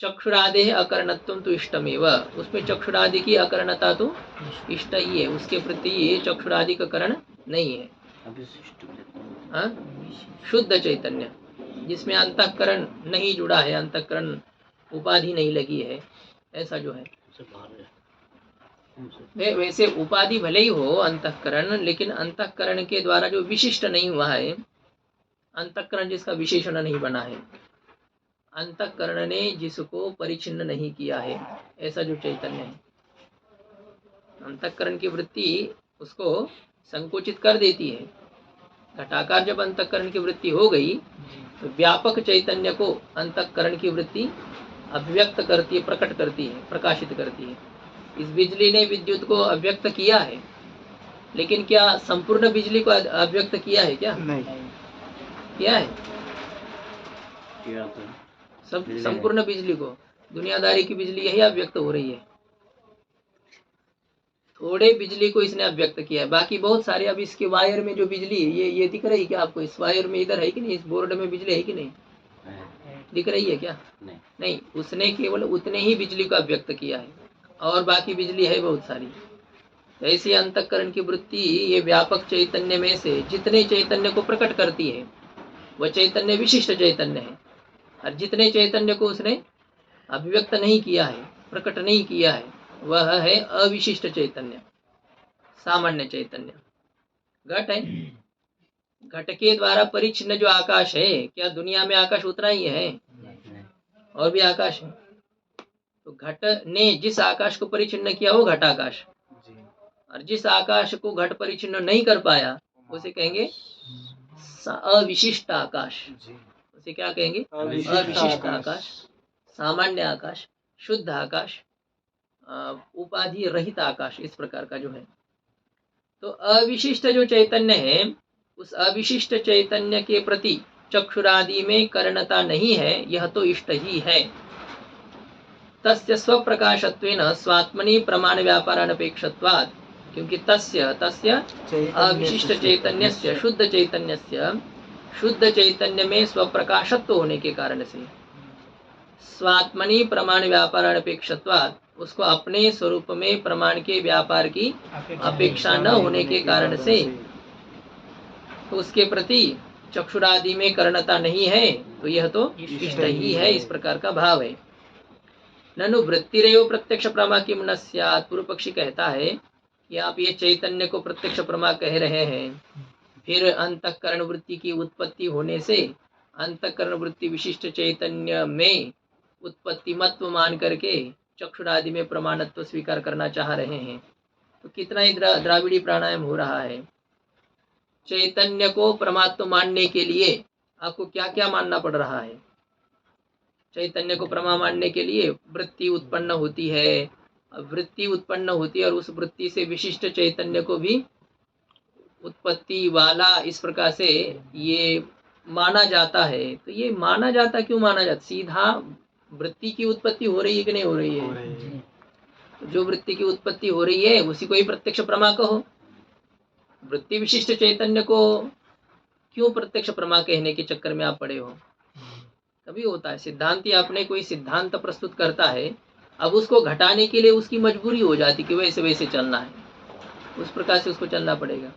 चक्षुरादि अकरणत्वं तो इष्टमेव, उसमें चक्षुरादि की अकरणता तो इष्ट ही है, उसके प्रति चक्षुरादि का करण नहीं है। हाँ? शुद्ध चैतन्य, जिसमें अंतःकरण नहीं जुड़ा है, अंतःकरण उपाधि नहीं लगी है, ऐसा जो है। वैसे उपाधि भले ही हो अंतःकरण, लेकिन अंतःकरण के द्वारा जो विशिष्ट नहीं हुआ है, अंतःकरण जिसका विशेषण नहीं बना है, अंतःकरण ने जिसको परिचिन्न नहीं किया है, ऐसा जो चैतन्य है। अंतःकरण की वृत्ति उसको संकुचित कर देती है। घटाकार जब अंतःकरण की वृत्ति हो गई तो व्यापक चैतन्य को अंतःकरण की वृत्ति अभिव्यक्त करती है, प्रकट करती है, प्रकाशित करती है। इस बिजली ने विद्युत को अभिव्यक्त किया है, लेकिन क्या संपूर्ण बिजली को अभिव्यक्त किया है? क्या नहीं किया है? संपूर्ण बिजली को, दुनियादारी की बिजली यही अभिव्यक्त हो रही है। थोड़े बिजली को इसने अभिव्यक्त किया है, बाकी बहुत सारे। अब इसके वायर में जो बिजली है, ये दिख रही है क्या आपको? इस वायर में इधर है कि नहीं? इस बोर्ड में बिजली है कि नहीं? दिख रही है क्या? नहीं, उसने केवल उतने ही बिजली को अभिव्यक्त किया है, और बाकी बिजली है बहुत सारी। ऐसी अंतःकरण की वृत्ति ये व्यापक चैतन्य में से जितने चैतन्य को प्रकट करती है, वह चैतन्य विशिष्ट चैतन्य है। और जितने चैतन्य को उसने अभिव्यक्त नहीं किया है, प्रकट नहीं किया है, वह है अविशिष्ट चैतन्य, सामान्य चैतन्य। घट है, घट के द्वारा परिच्छिन्न जो आकाश है, क्या दुनिया में आकाश उतना ही है? और भी आकाश है। तो घट ने जिस आकाश को परिच्छिन्न किया वो घटाकाश, और जिस आकाश को घट परिच्छिन्न नहीं कर पाया उसे कहेंगे अविशिष्ट आकाश। उसे क्या कहेंगे? अविशिष्ट आकाश, सामान्य आकाश, शुद्ध आकाश, उपाधि रहित आकाश, इस प्रकार का जो है। तो अविशिष्ट जो चैतन्य है, उस अविशिष्ट चैतन्य के प्रति चक्षुरादि में करणता नहीं है, यह तो इष्ट ही है। तस्य स्वप्रकाशत्वेन स्वात्मनि प्रमाण व्यापारानपेक्षत्वात्, क्योंकि तस्य अविशिष्ट चैतन्यस्य, शुद्ध चैतन्यस्य, शुद्ध चैतन्य में स्वप्रकाशत्व होने के कारण से, स्वात्मनि प्रमाण व्यापारानपेक्षत्वात्, उसको अपने स्वरूप में प्रमाण के व्यापार की अपेक्षा न होने के कारण से, तो उसके प्रति चक्षुरादि में करणता नहीं है, तो यह तो इष्ट ही है, इस प्रकार का भाव है। ननु वृत्तिरेव प्रत्यक्ष प्रमा किम न स्यात्। पूर्व पक्षी कहता है कि आप ये चैतन्य को प्रत्यक्ष प्रमा कह रहे हैं, फिर अंतःकरण वृत्ति की उत्पत्ति होने से अंतःकरण वृत्ति विशिष्ट चैतन्य में उत्पत्ति मत्व मान करके चक्षुरादि में प्रमाणत्व स्वीकार करना चाह रहे हैं, तो कितना ही द्राविड़ी प्राणायाम हो रहा है। चैतन्य को परमात्मा मानने के लिए आपको क्या क्या मानना पड़ रहा है? चैतन्य को प्रमा मानने के लिए वृत्ति उत्पन्न होती है, वृत्ति उत्पन्न होती है और उस वृत्ति से विशिष्ट चैतन्य को भी उत्पत्ति वाला, इस प्रकार से ये माना जाता है। तो ये माना जाता क्यों माना जाता? सीधा वृत्ति की उत्पत्ति हो रही है कि नहीं हो रही है? तो जो वृत्ति की उत्पत्ति हो रही है उसी को ही प्रत्यक्ष प्रमा कहो। वृत्ति विशिष्ट चैतन्य को क्यों प्रत्यक्ष प्रमा कहने के चक्कर में आप पड़े हो? कभी होता है सिद्धांती अपने कोई सिद्धांत प्रस्तुत करता है, अब उसको घटाने के लिए उसकी मजबूरी हो जाती कि वैसे वैसे चलना है, उस प्रकार से उसको चलना पड़ेगा।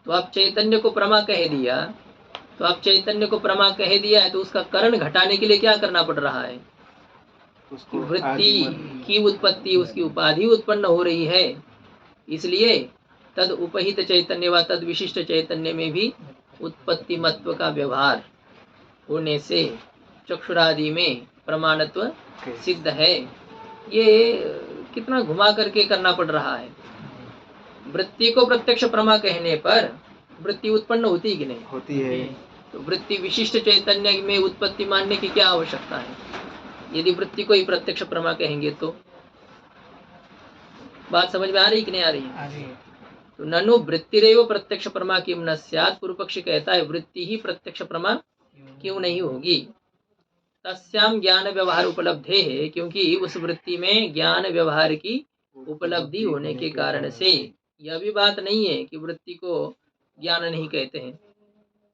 तो आप चैतन्य को प्रमा कह दिया, तो आप चैतन्य को प्रमा कह दिया है, तो उसका करण घटाने के लिए क्या करना पड़ रहा है? वृत्ति की उत्पत्ति, उसकी उपाधि उत्पन्न हो रही है, इसलिए तद उपहित चैतन्य व तद विशिष्ट चैतन्य में भी उत्पत्ति मत्व का व्यवहार होने से चक्षुरादि में प्रमाणत्व सिद्ध है। ये कितना घुमा करके करना पड़ रहा है। वृत्ति को प्रत्यक्ष प्रमा कहने पर वृत्ति उत्पन्न होती कि नहीं होती है? तो वृत्ति विशिष्ट चैतन्य में उत्पत्ति मानने की क्या आवश्यकता है? यदि वृत्ति को ही प्रत्यक्ष प्रमा कहेंगे तो बात समझ में आ रही कि नहीं आ रही है? तो ननु वृत्तिरेव प्रत्यक्ष प्रमा किम न स्यात्। पूर्व पक्षी कहता है वृत्ति ही प्रत्यक्ष प्रमा क्यों नहीं होगी? तस्याम ज्ञान व्यवहार उपलब्धे है, क्योंकि उस वृत्ति में ज्ञान व्यवहार की उपलब्धि होने के कारण से। यह भी बात नहीं है कि वृत्ति को ज्ञान नहीं कहते हैं,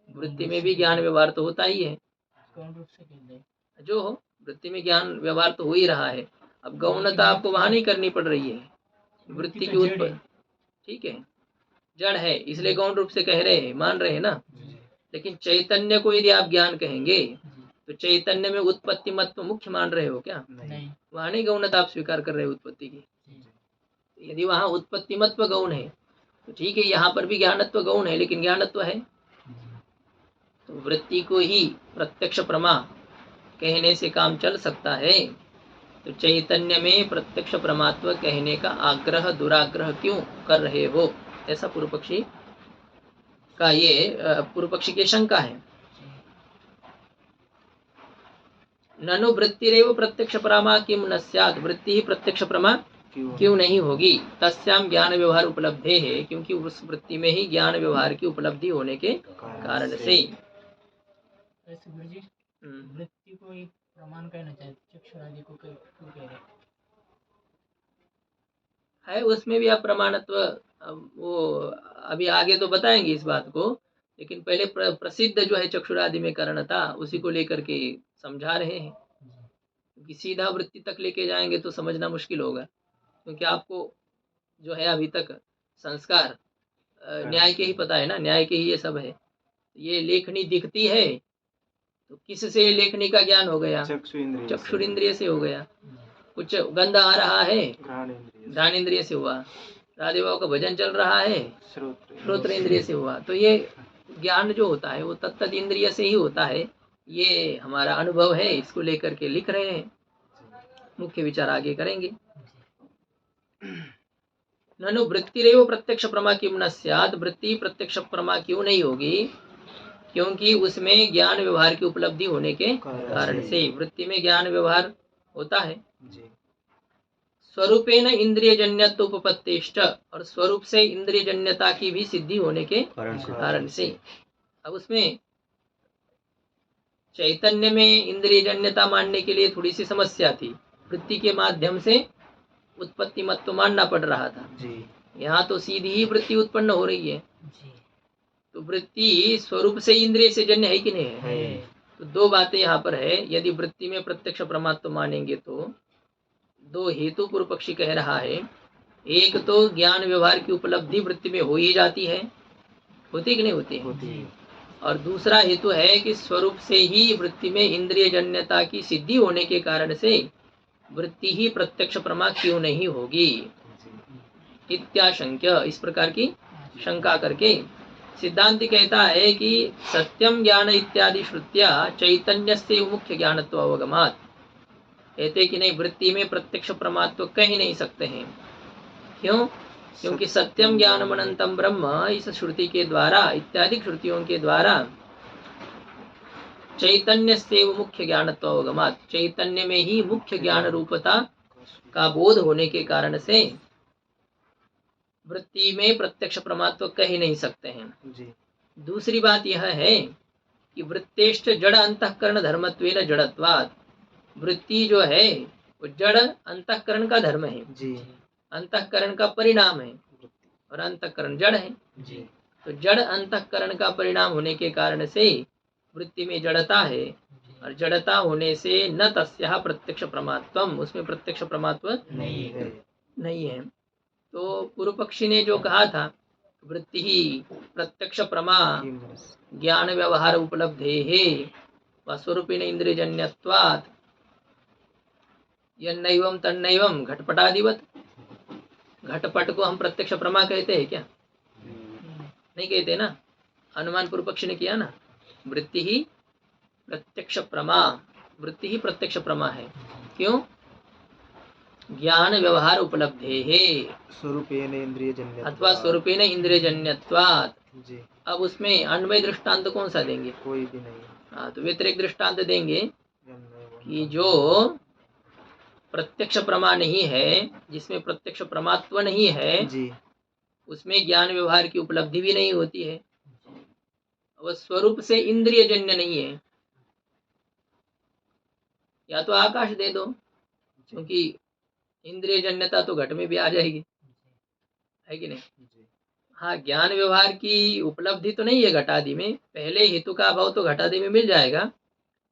वृत्ति में भी ज्ञान व्यवहार तो होता ही है। जो हो वृत्ति में ज्ञान व्यवहार तो हो ही रहा है। अब गौणता आपको वहां नहीं करनी पड़ रही है, वृत्ति की उत्पत्ति ठीक है, जड़ है इसलिए गौण रूप से कह रहे हैं, मान रहे हैं ना। लेकिन चैतन्य को यदि आप ज्ञान कहेंगे तो चैतन्य में उत्पत्ति मत्व मुख्य मान रहे हो क्या? नहीं। वहां नहीं गौणता आप स्वीकार कर रहे हो उत्पत्ति की। यदि वहां उत्पत्ति मत्व गौण है तो ठीक है, यहाँ पर भी ज्ञानत्व गौण है लेकिन ज्ञानत्व है। तो वृत्ति को ही प्रत्यक्ष प्रमा कहने से काम चल सकता है, तो चैतन्य में प्रत्यक्ष प्रमात्व कहने का आग्रह दुराग्रह क्यों कर रहे हो? ऐसा पूर्व पक्षी का ये पूर्व पक्षी की शंका है। ननु वृत्तिरेव प्रत्यक्ष प्रमा किम न स्यात्, वृत्ति ही प्रत्यक्ष प्रमा क्यों नहीं होगी? तस्याम ज्ञान व्यवहार उपलब्धे है, क्योंकि उस वृत्ति में ही ज्ञान व्यवहार की उपलब्धि होने के कारण से। वैसे गुरुजी वृत्ति को एक प्रमाण कहना चाहिए, चक्षुरादि को क्यों कह रहे है? उसमें भी आप प्रमाणत्व वो अभी आगे तो बताएंगे इस बात को, लेकिन पहले प्रसिद्ध जो है चक्षुरादि में कारणता उसी को लेकर के समझा रहे हैं। क्योंकि सीधा वृत्ति तक लेके जाएंगे तो समझना मुश्किल होगा, क्योंकि आपको जो है अभी तक संस्कार न्याय के ही पता है ना, न्याय के ही ये सब है। ये लेखनी दिखती है तो किससे लेखनी का ज्ञान हो गया? चक्षु इंद्रिय से हो गया। कुछ गंध आ रहा है घ्राण इंद्रिय से हुआ, राधे बाबा का भजन चल रहा है श्रोत्र इंद्रिय से हुआ। तो ये ज्ञान जो होता है वो तत्त इंद्रिय से ही होता है। ये हमारा अनुभव है, इसको लेकर के लिख रहे हैं, मुख्य विचार आगे करेंगे। ननु वृत्तिरेव प्रत्यक्ष प्रमा किम न स्यात्, वृत्ति प्रत्यक्ष प्रमा क्यों नहीं होगी? क्योंकि उसमें ज्ञान व्यवहार की उपलब्धि होने के कारण से। वृत्ति में ज्ञान व्यवहार होता है। स्वरूपेण इंद्रिय जन्यत्व उपपत्तिष्ट, और स्वरूप से इंद्रिय जन्यता की भी सिद्धि होने के कारण से। अब उसमें चैतन्य में इंद्रिय जन्यता मानने के लिए थोड़ी सी समस्या थी, वृत्ति के माध्यम से उत्पत्ति मत्व मानना पड़ रहा था। यहाँ तो सीधी ही वृत्ति उत्पन्न हो रही है। तो वृत्ति स्वरूप से इंद्रिय से जन्य है कि नहीं है? तो दो बातें यहाँ पर है। यदि वृत्ति में प्रत्यक्ष प्रमात्व मानेंगे तो दो हेतु पूर्व पक्षी कह रहा है। एक तो ज्ञान व्यवहार की उपलब्धि वृत्ति में हो ही जाती है, होती कि नहीं होती है? और दूसरा हेतु है कि स्वरूप से ही वृत्ति में इंद्रिय जन्यता की सिद्धि होने के कारण से वृत्ति ही प्रत्यक्ष प्रमा क्यों नहीं होगी इत्याशंक्य। इस प्रकार की शंका करके सिद्धांत कहता है कि सत्यम ज्ञान इत्यादि श्रुत्या चैतन्य से मुख्य ज्ञानत्व अवगमात। कहते कि नहीं, वृत्ति में प्रत्यक्ष प्रमात्व कह नहीं सकते हैं। क्यों? क्योंकि सत्यम ज्ञानम अनंतम ब्रह्म इस श्रुति के द्वारा, इत्यादि श्रुतियों के द्वारा चैतन्य से मुख्य ज्ञानत्व अवगमात, चैतन्य में ही मुख्य ज्ञान रूपता का बोध होने के कारण से वृत्ति में प्रत्यक्ष प्रमात्व कह नहीं सकते हैं। दूसरी बात यह है कि वृत्तेष्ट जड़ अंतःकरण धर्मत्वेन जड़त्वात्, वृत्ति जो है वो जड़ अंतःकरण का धर्म है, अंतःकरण का परिणाम है, और अंतःकरण जड़ है। तो जड़ अंतःकरण का परिणाम होने के कारण से वृत्ति में जड़ता है, और जड़ता होने से न तस्याः प्रत्यक्ष प्रमात्वम, उसमें प्रत्यक्ष प्रमात्व नहीं है। तो पूर्व पक्षी ने जो कहा था वृत्ति ही प्रत्यक्ष प्रमा ज्ञान व्यवहार उपलब्धे है व स्वरूपेण इंद्रियजन्यत्वात् यन्नैवं तन्नैवं घटपटादिवत। घटपट को हम प्रत्यक्ष प्रमा कहते हैं क्या? नहीं कहते ना। अनुमान पूर्व पक्षी ने किया ना, वृत्ति ही प्रत्यक्ष प्रमा, वृत्ति ही प्रत्यक्ष प्रमा है। क्यों? ज्ञान व्यवहार उपलब्धे है स्वरूपेण इंद्रियजन्य अथवा स्वरूपेण इंद्रियजन्यत्वात्। अब उसमें अन्वय दृष्टांत कौन सा देंगे? कोई भी नहीं। हाँ, तो व्यतिरिक्त दृष्टांत देंगे कि जो प्रत्यक्ष प्रमा नहीं है, जिसमें प्रत्यक्ष प्रमात्व नहीं है जी, उसमें ज्ञान व्यवहार की उपलब्धि भी नहीं होती है। वह स्वरूप से इंद्रिय जन्य नहीं है। या तो आकाश दे दो, क्योंकि इंद्रिय जन्यता तो घट में भी आ जाएगी, है कि नहीं? हाँ, ज्ञान व्यवहार की उपलब्धि तो नहीं है घटादि में, पहले हेतु का अभाव तो घटादि में मिल जाएगा,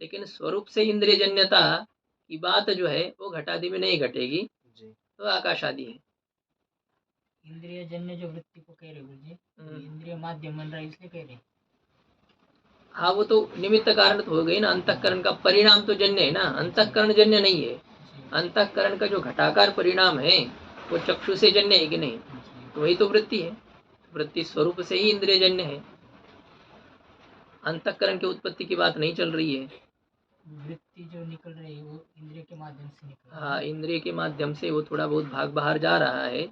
लेकिन स्वरूप से इंद्रिय जन्यता की बात जो है वो घटादि में नहीं घटेगी, तो आकाश आदि है। इंद्रिय जन्य जो वृत्ति को कह रहे गुरु जी, इंद्रिय माध्यम बन रहा है इसलिए कह रहे। हाँ, वो तो निमित्त कारण तो हो गई ना, अंतःकरण का परिणाम तो जन्य है ना, अंतःकरण जन्य नहीं है। अंतःकरण का जो घटाकार परिणाम है वो चक्षु से जन्य है कि नहीं, तो वही तो वृत्ति है। वृत्ति स्वरूप से ही इंद्रिय जन्य है, अंतःकरण की उत्पत्ति की बात नहीं चल रही है। वृत्ति जो निकल रही है वो इंद्रिय के माध्यम से निकल रही है। हाँ, इंद्रिय के माध्यम से वो थोड़ा बहुत भाग बाहर जा रहा है,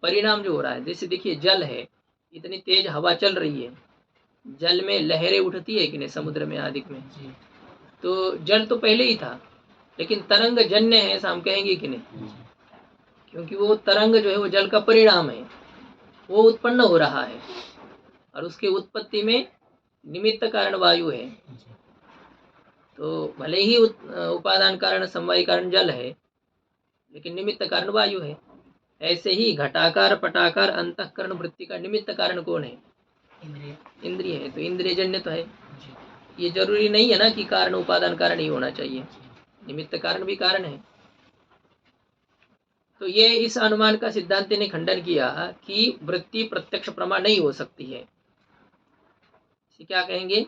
परिणाम जो हो रहा है। जैसे देखिए जल है, इतनी तेज हवा चल रही है, जल में लहरें उठती है कि नहीं, समुद्र में आदि में, जी तो जल तो पहले ही था, लेकिन तरंग जन्य है ऐसा हम कहेंगे कि नहीं, क्योंकि वो तरंग जो है वो जल का परिणाम है, वो उत्पन्न हो रहा है, और उसके उत्पत्ति में निमित्त कारण वायु है। तो भले ही उपादान कारण समवायी कारण जल है, लेकिन निमित्त कारण वायु है। ऐसे ही घटाकार पटाकार अंतःकरण वृत्ति का निमित्त कारण कौन है, इंद्रिय। इंद्रिय है, तो इंद्रिय जन्य तो है। जी ये जरूरी नहीं है ना कि कारण उपादान कारण ही होना चाहिए, निमित्त कारण भी कारण है। तो ये इस अनुमान का सिद्धांत ने खंडन किया कि वृत्ति प्रत्यक्ष प्रमा नहीं हो सकती है। इसे क्या कहेंगे,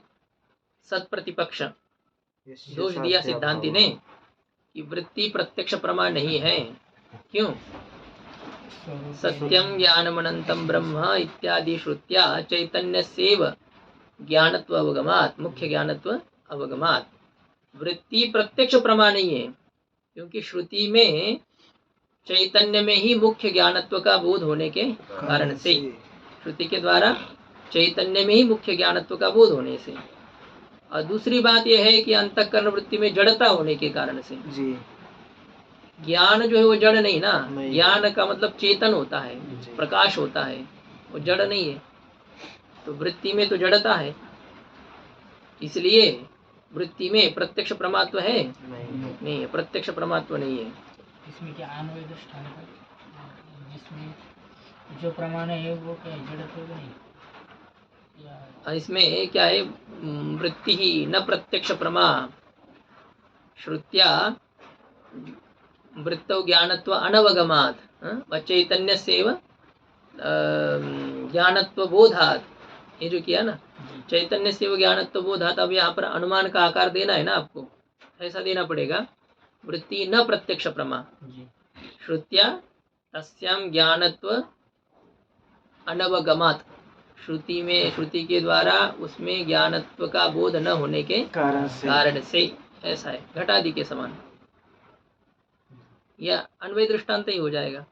सत्प्रतिपक्ष दोष दिया सिद्धांति ने कि वृत्ति प्रत्यक्ष प्रमा नहीं है। क्यों, सत्यम ज्ञानमनंतम ब्रह्म इत्यादि श्रुत्या चैतन्यस्यैव ज्ञानत्व अवगमात, मुख्य ज्ञानत्व अवगमात। वृत्ति प्रत्यक्ष प्रमा नहीं है, क्योंकि श्रुति में चैतन्य में ही मुख्य ज्ञानत्व का बोध होने के कारण से, श्रुति के द्वारा चैतन्य में ही मुख्य ज्ञानत्व का बोध होने से। और दूसरी बात यह है कि अंतःकरण वृत्ति में जड़ता होने के कारण से। जी ज्ञान जो है वो जड़ नहीं ना, नहीं। ज्ञान का मतलब चेतन होता है, जी। प्रकाश होता है, वो जड़ नहीं है। तो वृत्ति में तो जड़ता है, इसलिए वृत्ति में प्रत्यक्ष प्रमात्व है नहीं है, प्रत्यक्ष प्रमात्व नहीं है। इसमें क्या अन्वय दृष्टांत है, जिसमें जो प्रमाण है वो क्या है, जड़त्व नहीं या इसमें क्या है, वृत्ति ही न प्रत्यक्ष प्रमा, श्रुत्या वृत्तौ ज्ञानत्व अनवगमात् व चैतन्यस्यैव ज्ञानत्व बोधात्, ये जो किया ना, चैतन्य से वो ज्ञानत्व बोधात्। अब यहाँ पर अनुमान का आकार देना है ना, आपको ऐसा देना पड़ेगा, वृत्ति न प्रत्यक्ष प्रमा, श्रुत्या तस्याम ज्ञानत्व अनवगमात्, श्रुति में, श्रुति के द्वारा उसमें ज्ञानत्व का बोध न होने के कारण से, ऐसा है, घटादि के समान। यह अन्वय दृष्टांत ही हो जाएगा।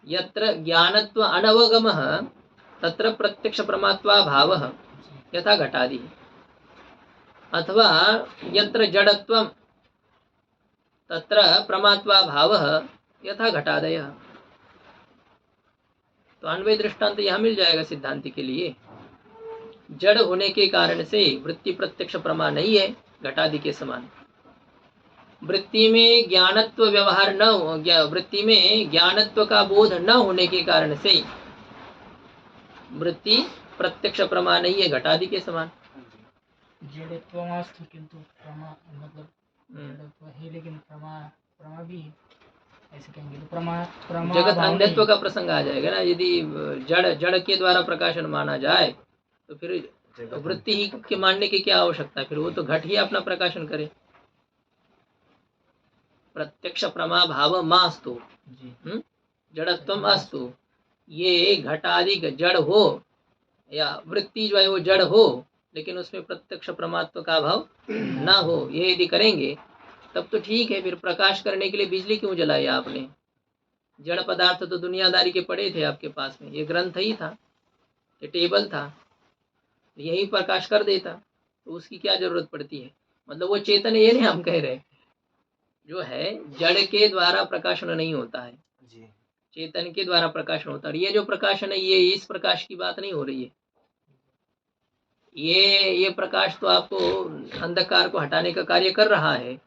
यत्र ज्ञानत्व अनवगमः तत्र प्रत्यक्ष प्रमात्वा भावः यथा घटादि, अथवा यत्र जड़त्वं तत्र प्रमात्वा भावः यथा घटादयः। तो अन्वय दृष्टांत यहाँ मिल जाएगा सिद्धांति के लिए। जड़ होने के कारण से वृत्ति प्रत्यक्ष प्रमा नहीं है, घटादि के समान। वृत्ति में ज्ञानत्व व्यवहार न हो, वृत्ति में ज्ञानत्व का बोध न होने के कारण से वृत्ति प्रत्यक्ष प्रमा नहीं है, घटादि के समान। जड़त्वमास्तु किंतु प्रमा मतलब जड़त्व है लेकिन प्रमा भी है, ऐसे कहेंगे तो प्रमा जगत अन्यत्व का प्रसंग आ जाएगा ना। यदि जड़ के द्वारा प्रकाशन माना जाए तो फिर वृत्ति ही के मानने की क्या आवश्यकता है, फिर वो तो घट ही अपना प्रकाशन करे। प्रत्यक्ष प्रमा भाव मास्तु जड़त्वम अस्तु, ये घटादि जड़ हो या वृत्ति जो है वो जड़ हो, लेकिन उसमें प्रत्यक्ष प्रमात्व का भाव ना हो, ये यदि करेंगे तब तो ठीक है। फिर प्रकाश करने के लिए बिजली क्यों जलाई आपने, जड़ पदार्थ तो दुनियादारी के पड़े थे आपके पास में, ये ग्रंथ ही था, ये टेबल था, यही प्रकाश कर देता, तो उसकी क्या जरूरत पड़ती है। मतलब वो चेतन, ये नहीं हम कह रहे, जो है जड़ के द्वारा प्रकाशन नहीं होता है, चेतन के द्वारा प्रकाशन होता है। ये जो प्रकाशन है ये इस प्रकाश की बात नहीं हो रही है। ये प्रकाश तो आपको अंधकार को हटाने का कार्य कर रहा है,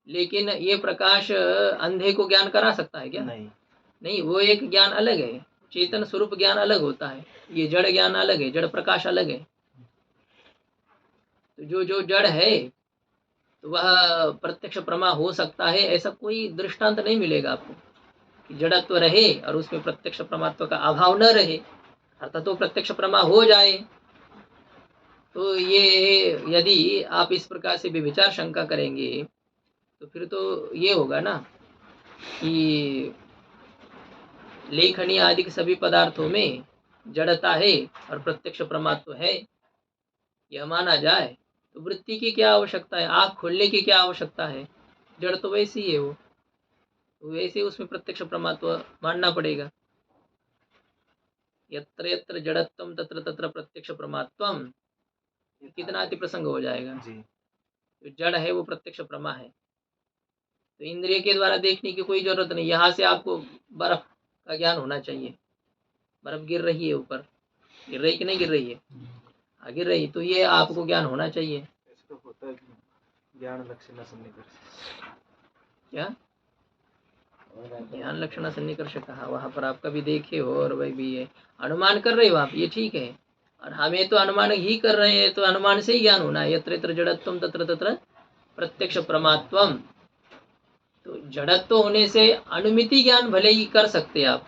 लेकिन ये प्रकाश अंधे को ज्ञान करा सकता है क्या? नहीं, वो एक ज्ञान अलग है, चेतन स्वरूप ज्ञान अलग होता है, ये जड़ ज्ञान अलग है, जड़ प्रकाश अलग है। तो जो जड़ है तो वह प्रत्यक्ष प्रमा हो सकता है, ऐसा कोई दृष्टांत नहीं मिलेगा आपको, कि जड़त्व रहे और उसमें प्रत्यक्ष प्रमात्व का अभाव न रहे, अर्थात तो प्रत्यक्ष प्रमा हो जाए, तो ये यदि आप इस प्रकार से विचार शंका करेंगे तो फिर तो ये होगा ना कि लेखनी आदि के सभी पदार्थों में जड़ता है और प्रत्यक्ष प्रमात्व है, यह माना जाए तो वृत्ति की क्या आवश्यकता है, आँख खोलने की क्या आवश्यकता है, जड़ तो वैसी है, वो वैसे उसमें प्रत्यक्ष प्रमात्व मानना पड़ेगा। यत्र यत्र जड़त्वम तत्र तत्र प्रत्यक्ष प्रमात्वम, कितना अति प्रसंग हो जाएगा। जो जड़ है वो प्रत्यक्ष प्रमा है, तो इंद्रिय के द्वारा देखने की कोई जरूरत नहीं। यहाँ से आपको बर्फ का ज्ञान होना चाहिए, बर्फ गिर रही है ऊपर, गिर रही कि नहीं गिर रही है, हाँ गिर रही, तो ये आपको ज्ञान होना चाहिए। ऐसे तो होता है कि ज्ञान लक्षण सन्निकर्ष, क्या ज्ञान लक्षण सन्निकर्ष कहा, वहां पर आप कभी देखे हो और वही भी है, अनुमान कर रहे हो आप, ये ठीक है, और हमें तो अनुमान ही कर रहे हैं, तो अनुमान से ही ज्ञान होना है। यत्र यत्र जड़त्वम तत्र तत्र प्रत्यक्ष प्रमात्वम, तो जड़त्व होने से अनुमिति ज्ञान भले ही कर सकते आप,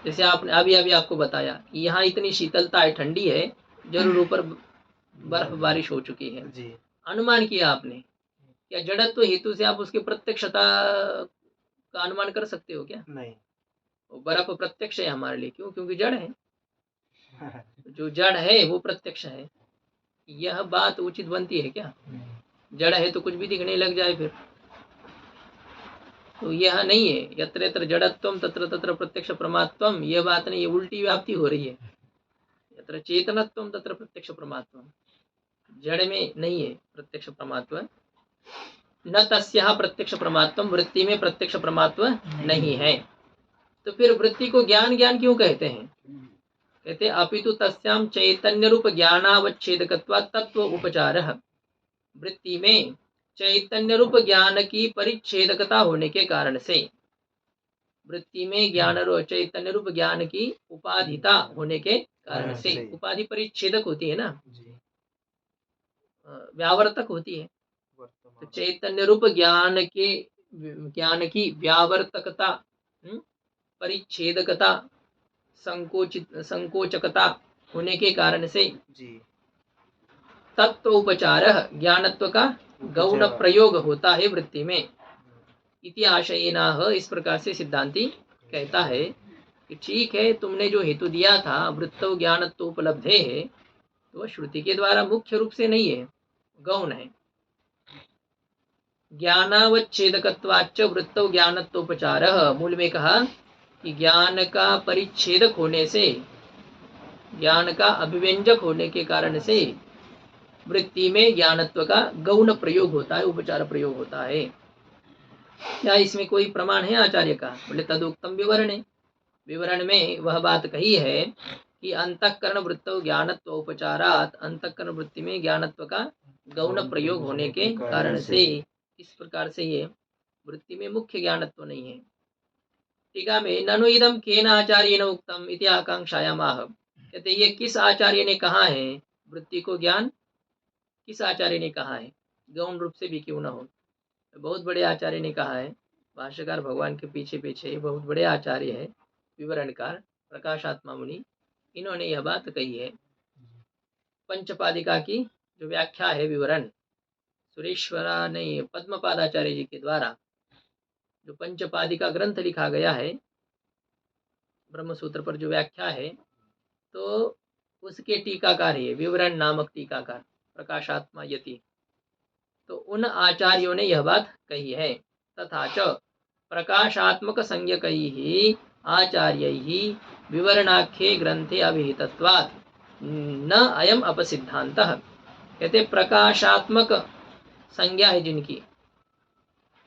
जैसे आपने अभी अभी आपको बताया कि यहाँ इतनी शीतलता है, ठंडी है, जरूर ऊपर बर्फ बारिश हो चुकी है जी, अनुमान किया आपने, क्या जड़त्व हेतु से आप उसकी प्रत्यक्षता का अनुमान कर सकते हो क्या? नहीं। वो बर्फ प्रत्यक्ष है हमारे लिए, क्यों? क्योंकि जड़ है, जो जड़ है वो प्रत्यक्ष है। यह बात उचित बनती है क्या? जड़ है तो कुछ भी दिखने लग जाए फिर, तो यह नहीं है। यत्र यत्र जड़त्वम तत्र तत्र प्रत्यक्ष प्रमात्वम, यह बात नहीं है, उल्टी व्याप्ति हो रही है। यत्र चेतनत्वम तत्र प्रत्यक्ष प्रमात्वम, जड़ में नहीं है प्रत्यक्ष प्रमात्व, न तस्या प्रत्यक्ष प्रमात्वम, वृत्ति में प्रत्यक्ष प्रमात्व नहीं है। तो फिर वृत्ति को ज्ञान ज्ञान क्यों कहते हैं? कहते अपितु तस्याम चैतन्य रूप ज्ञानावच्छेदकत्वात् तत्व उपचारः, वृत्ति में चैतन्य रूप ज्ञान की परिच्छेदकता होने के कारण से, वृत्ति में ज्ञान चैतन्य रूप ज्ञान की उपाधिता होने के कारण से, उपाधि परिच्छेदक होती है ना, व्यावर्तक होती है, तो चैतन्य रूप ज्ञान की व्यावर्तकता, परिच्छेदकता, संकोचकता होने के कारण से तत्व उपचार, ज्ञानत्व का गौण प्रयोग होता है वृत्ति में। इति आशयेनाह, इस प्रकार से सिद्धांती कहता है कि ठीक है, तुमने जो हेतु दिया था वृत्तौ ज्ञानत्व उपलब्धे है, तो वह श्रुति के द्वारा मुख्य रूप से नहीं है, गौण है। ज्ञानावच्छेदकत्वाच्च वृत्तौ ज्ञानत्वोपचारः, मूल में कहा कि ज्ञान का परिच्छेदक होने से, ज्ञान का अभिव्यंजक होने के कारण से वृत्ति में ज्ञानत्व का गौण प्रयोग होता है, उपचार प्रयोग होता है। क्या इसमें कोई प्रमाण है आचार्य का? बोले तदुक्तम विवरण, विवरण में वह बात कही है कि अंतःकरण वृत्तौ ज्ञानत्व उपचारात, अंतःकरण वृत्ति में ज्ञानत्व का गौण प्रयोग होने के कारण से, इस प्रकार से ये वृत्ति में मुख्य ज्ञानत्व नहीं है। टीका में ननु इदम केन आचार्येण उक्तम इति आकांक्षायामाह, कहते ये किस आचार्य ने कहा है वृत्ति को ज्ञान, किस आचार्य ने कहा है, गौण रूप से भी क्यों न हो। बहुत बड़े आचार्य ने कहा है, भाष्यकार भगवान के पीछे पीछे बहुत बड़े आचार्य है, विवरणकार प्रकाशात्मा मुनि, इन्होंने यह बात कही है। पंचपादिका की जो व्याख्या है, विवरण सुरेश्वरा नहीं, पद्मपादाचार्य जी के द्वारा जो पंचपादिका ग्रंथ लिखा गया है ब्रह्मसूत्र पर, जो व्याख्या है, तो उसके टीकाकार है विवरण नामक टीकाकार प्रकाशात्मा यति, तो उन आचार्यों ने यह बात कही है। तथा च प्रकाशात्मक संज्ञकैः आचार्यैः विवरणाख्ये ग्रंथे अभिहितत्वात् न अयम अपसिद्धान्तः, कहते प्रकाशात्मक संज्ञा है जिनकी,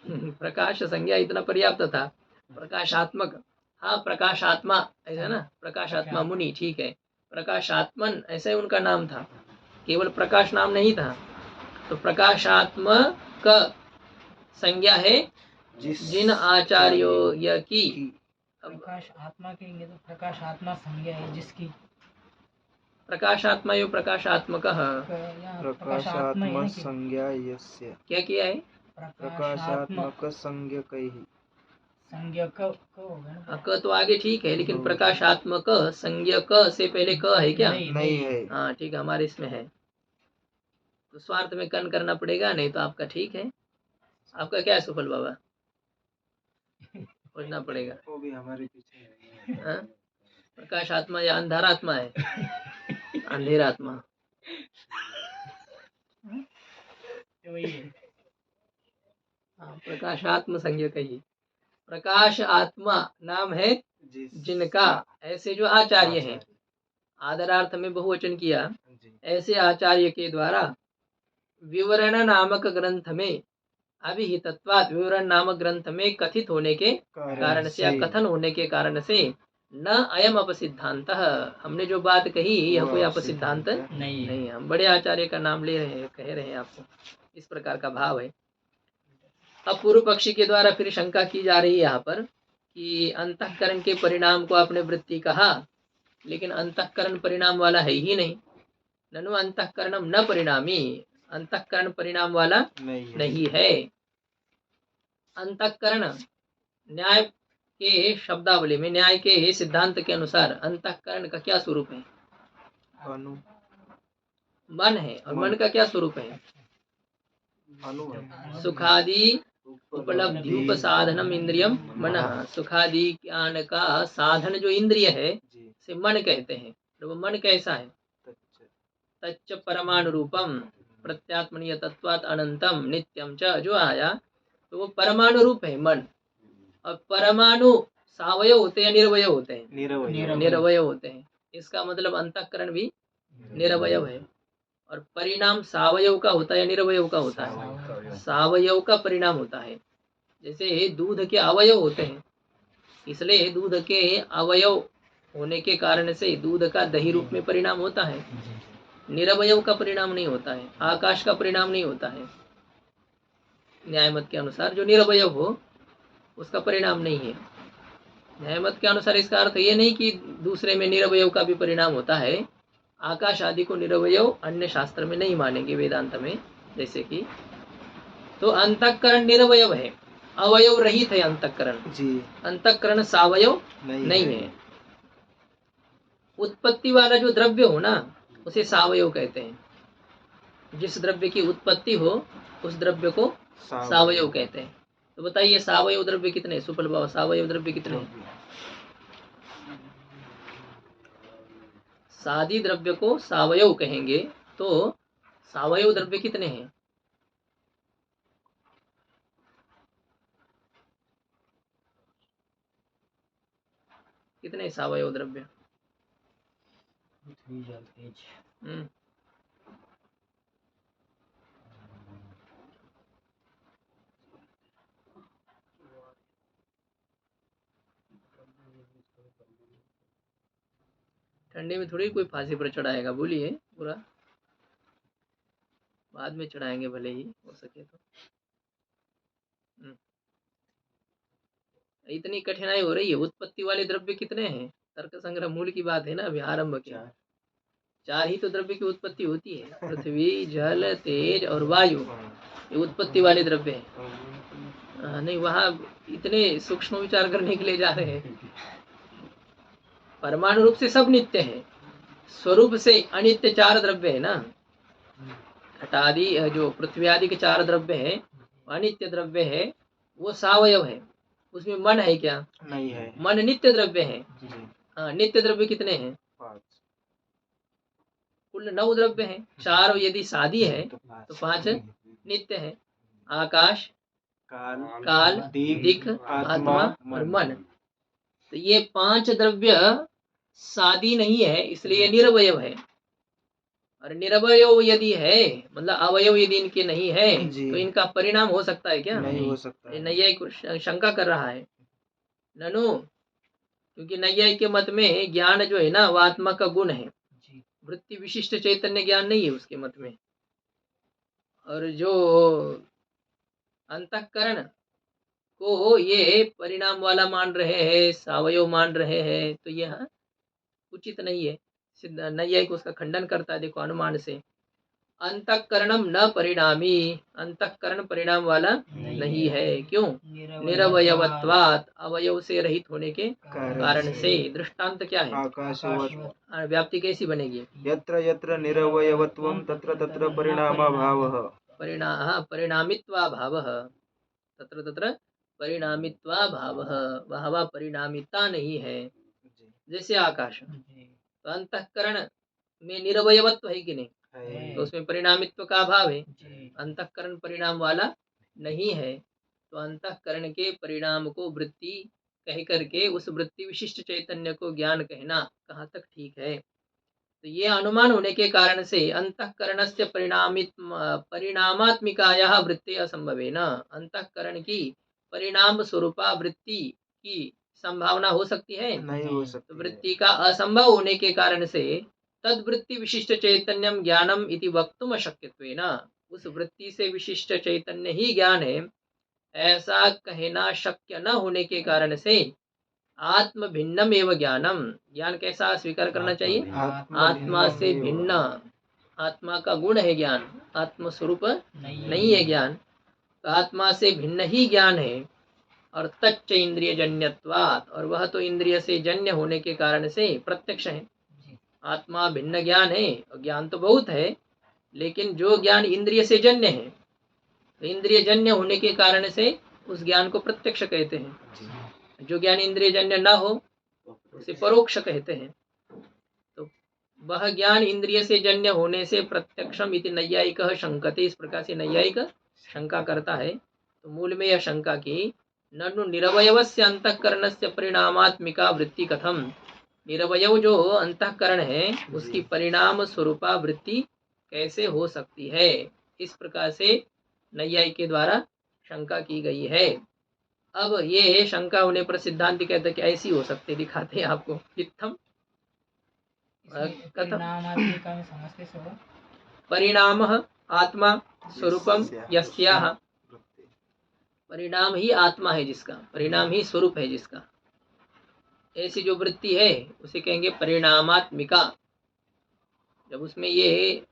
प्रकाश संज्ञा इतना पर्याप्त था, प्रकाशात्मक, हाँ प्रकाशात्मा ऐसा ना, प्रकाशात्मा मुनि, ठीक है, प्रकाशात्मन ऐसा ही उनका नाम था, केवल प्रकाश नाम नहीं था। तो प्रकाशात्मक संज्ञा है जिन आचार्यों की, प्रकाश आत्मा कहेंगे तो प्रकाश आत्मा संज्ञा है जिसकी, प्रकाशात्मा यो प्रकाशात्मक, प्रकाशात्मक संज्ञा यस्य, क्या किया है, प्रकाशात्मक संज्ञकैः, संज्ञा क होगा ना? क तो आगे ठीक है, लेकिन प्रकाशात्मक संज्ञा क से पहले क है क्या? नहीं है। हाँ ठीक है, हमारे इसमें है, तो स्वार्थ में कन करना पड़ेगा, नहीं तो आपका ठीक है। आपका क्या है सुफल बाबा? खोजना पड़ेगा। वो भी हमारे पीछे है। हाँ? प्रकाश आत्मा या अंधारात्मा है? अंधेरात्मा। वही है। हाँ, प्रकाशात्म संज्ञा कहिए। प्रकाश आत्मा नाम है जिनका, ऐसे जो आचार्य हैं, आदरार्थ में बहुवचन किया, जी। ऐसे आचार्य के द्वारा विवरण नामक ग्रंथ में अभिहितत्वात्, विवरण नामक ग्रंथ में कथित होने के कारण से या कथन होने के कारण से न अयम अपसिद्धांत, हमने जो बात कही यह कोई अपसिद्धांत नहीं है। नहीं है। हम बड़े आचार्य का नाम ले रहे हैं, कह रहे हैं आपको, इस प्रकार का भाव है। अब पूर्व पक्षी के द्वारा फिर शंका की जा रही है यहाँ पर कि अंतःकरण के परिणाम को आपने वृत्ति कहा, लेकिन अंतःकरण परिणाम वाला है ही नहीं। ननु अंतःकरणम न परिणामी, अंतःकरण परिणाम वाला नहीं है। अंतःकरण न्याय के शब्दावली में, न्याय के सिद्धांत के अनुसार अंतःकरण का क्या स्वरूप है? अनु मन है। और मन का क्या स्वरूप है? अनु है। सुखादि उपलब्धि उपसाधनम इंद्रियम मन। सुखादि ज्ञान का साधन जो इंद्रिय है जी। से मन कहते हैं। तो वो मन कैसा है? तच्च परमाणु रूपम प्रत्यात्मनीय तत्वात् अनंतम नित्यम च, जो आया तो वो परमाणु रूप है मन। और परमाणु सावयव होते हैं, निर्वय होते हैं? निरवय होते हैं। इसका मतलब अंतःकरण भी निरवयव है। और परिणाम सावयव का होता है या निरवयव का होता है? सावयव का परिणाम होता है। जैसे दूध के अवयव होते हैं, इसलिए दूध के अवयव होने के कारण से दूध का दही रूप में परिणाम होता है, निरवयव का परिणाम नहीं होता है। आकाश का परिणाम नहीं होता है। न्यायमत के अनुसार जो निरवयव हो उसका परिणाम नहीं है। न्यायमत के अनुसार इसका अर्थ ये नहीं कि दूसरे में निरवयव का भी परिणाम होता है। आकाश आदि को निरवयव अन्य शास्त्र में नहीं मानेंगे, वेदांत में जैसे कि। तो अंतःकरण निरवयव है, अवयव रहित है अंतःकरण जी। अंतःकरण सावयव नहीं है। उत्पत्ति वाला जो द्रव्य हो ना, उसे सावयव कहते हैं। जिस द्रव्य की उत्पत्ति हो उस द्रव्य को सावयव कहते हैं। तो बताइए सावयव द्रव्य कितने? सुफल बाबा, सावयव द्रव्य कितने? सादी द्रव्य को सावयव कहेंगे, तो सावयव द्रव्य कितने हैं? कितने सावयव द्रव्य? ठंडे में थोड़ी कोई फांसी पर चढ़ाएगा, बोलिए पूरा, बाद में चढ़ाएंगे भले ही हो सके तो। इतनी कठिनाई हो रही है। उत्पत्ति वाले द्रव्य कितने हैं? तर्क संग्रह मूल की बात है ना, अभी आरंभ के 4 ही तो द्रव्य की उत्पत्ति होती है, पृथ्वी, जल, तेज और वायु, ये उत्पत्ति वाले द्रव्य हैं। नहीं, वहाँ इतने सूक्ष्म विचार करने के लिए जा रहे हैं। परमाणु रूप से सब नित्य है, स्वरूप से अनित्य 4 द्रव्य है ना। घटादि जो पृथ्वी आदि के 4 द्रव्य है, अनित्य द्रव्य है, वो सावयव है। उसमें मन है क्या? नहीं है। मन नित्य द्रव्य है। हाँ, नित्य द्रव्य कितने हैं? 5। कुल 9 द्रव्य हैं। 4 यदि सादी है तो 5 नित्य है। आकाश, काल, दिक्, आत्मा और मन। तो ये 5 द्रव्य सादी नहीं है, इसलिए निरवयव है। और निरवयव यदि है, मतलब अवयव यदि इनके नहीं है, तो इनका परिणाम हो सकता है क्या? नहीं हो सकता है। नैयायिक शंका कर रहा है। ननु, क्योंकि नैयायिक के मत में ज्ञान जो है ना, वो आत्मा का गुण है, वृत्ति विशिष्ट चैतन्य ज्ञान नहीं है उसके मत में। और जो अंतःकरण को ये परिणाम वाला मान रहे हैं, सावयव मान रहे हैं, तो यह उचित नहीं है। सिद्ध नैयायिक उसका खंडन करता है। देखो, अनुमान से अंतःकरणम न परिणामी, अंतःकरण परिणाम वाला नहीं है। क्यों? निरवयवत्वात्, अवयव से रहित होने के कारण से। दृष्टांत क्या है? आकाशवत् और व्याप्ति कैसी बनेगी? यत्र यत्र निरवयवत्वं तत्र तत्र परिणामभावः। परिणामित्वाभावः, तत्र तत्र परिणामित्वाभावः, वह परिणामिता नहीं है। जैसे आकाश, तो अंतःकरण में निरवयवत्व है कि नहीं? तो उसमें परिणामित्व का अभाव है। अंतःकरण परिणाम वाला नहीं है, तो अंतःकरण के परिणाम को वृत्ति कह करके उस वृत्ति विशिष्ट चैतन्य को ज्ञान कहना कहाँ तक ठीक है? तो ये अनुमान होने के कारण से अंतःकरणस्य परिणामात्मिकायाः वृत्ति असंभवेन, अंतःकरण की परिणाम स्वरूपा वृत्ति की संभावना हो सकती है? नहीं हो सकती। तो वृत्ति का असंभव होने के कारण से तद्वृत्ति विशिष्ट चैतन्यम ज्ञानम इति वक्तुम अशक्यत्वेन, उस वृत्ति से विशिष्ट चैतन्य ही ज्ञान है ऐसा कहना शक्य न होने के कारण से आत्म भिन्नम एवं ज्ञानम, ज्ञान कैसा स्वीकार करना चाहिए? आत्मा से भिन्न, आत्मा का गुण है ज्ञान, आत्म स्वरूप नहीं है ज्ञान, तो आत्मा से भिन्न ही ज्ञान है। और तच्च इंद्रिय जन्यत्वात्, और वह तो इंद्रिय से जन्य होने के कारण से प्रत्यक्ष है। आत्मा भिन्न ज्ञान है, और ज्ञान तो बहुत है, लेकिन जो ज्ञान इंद्रिय से जन्य है, तो इंद्रिय जन्य होने के कारण से उस ज्ञान को प्रत्यक्ष कहते हैं। जो ज्ञान इंद्रिय जन्य न हो उसे परोक्ष कहते हैं। तो वह ज्ञान इंद्रिय से जन्य होने से प्रत्यक्षम इति नैयायिकः शंकते, इस प्रकार से नैयायिक शंका करता है। तो मूल में यह शंका की ननु निरवयवस्य अंतःकरणस्य परिणामात्मिका वृत्ति कथम, निरवयव जो अंतःकरण है उसकी परिणाम स्वरूपा वृत्ति कैसे हो सकती है? इस प्रकार से नैयायिक के द्वारा शंका की गई है। अब ये शंका होने पर सिद्धांत कहते कि ऐसी हो सकती, दिखाते हैं आपको। इत्थम परिणामात्मिका में समझते सब परिणाम आत्मा स्वरूपम यस्याः, परिणाम ही आत्मा है जिसका, परिणाम ही स्वरूप है जिसका, ऐसी जो वृत्ति है उसे कहेंगे परिणामात्मिका। जब उसमें ये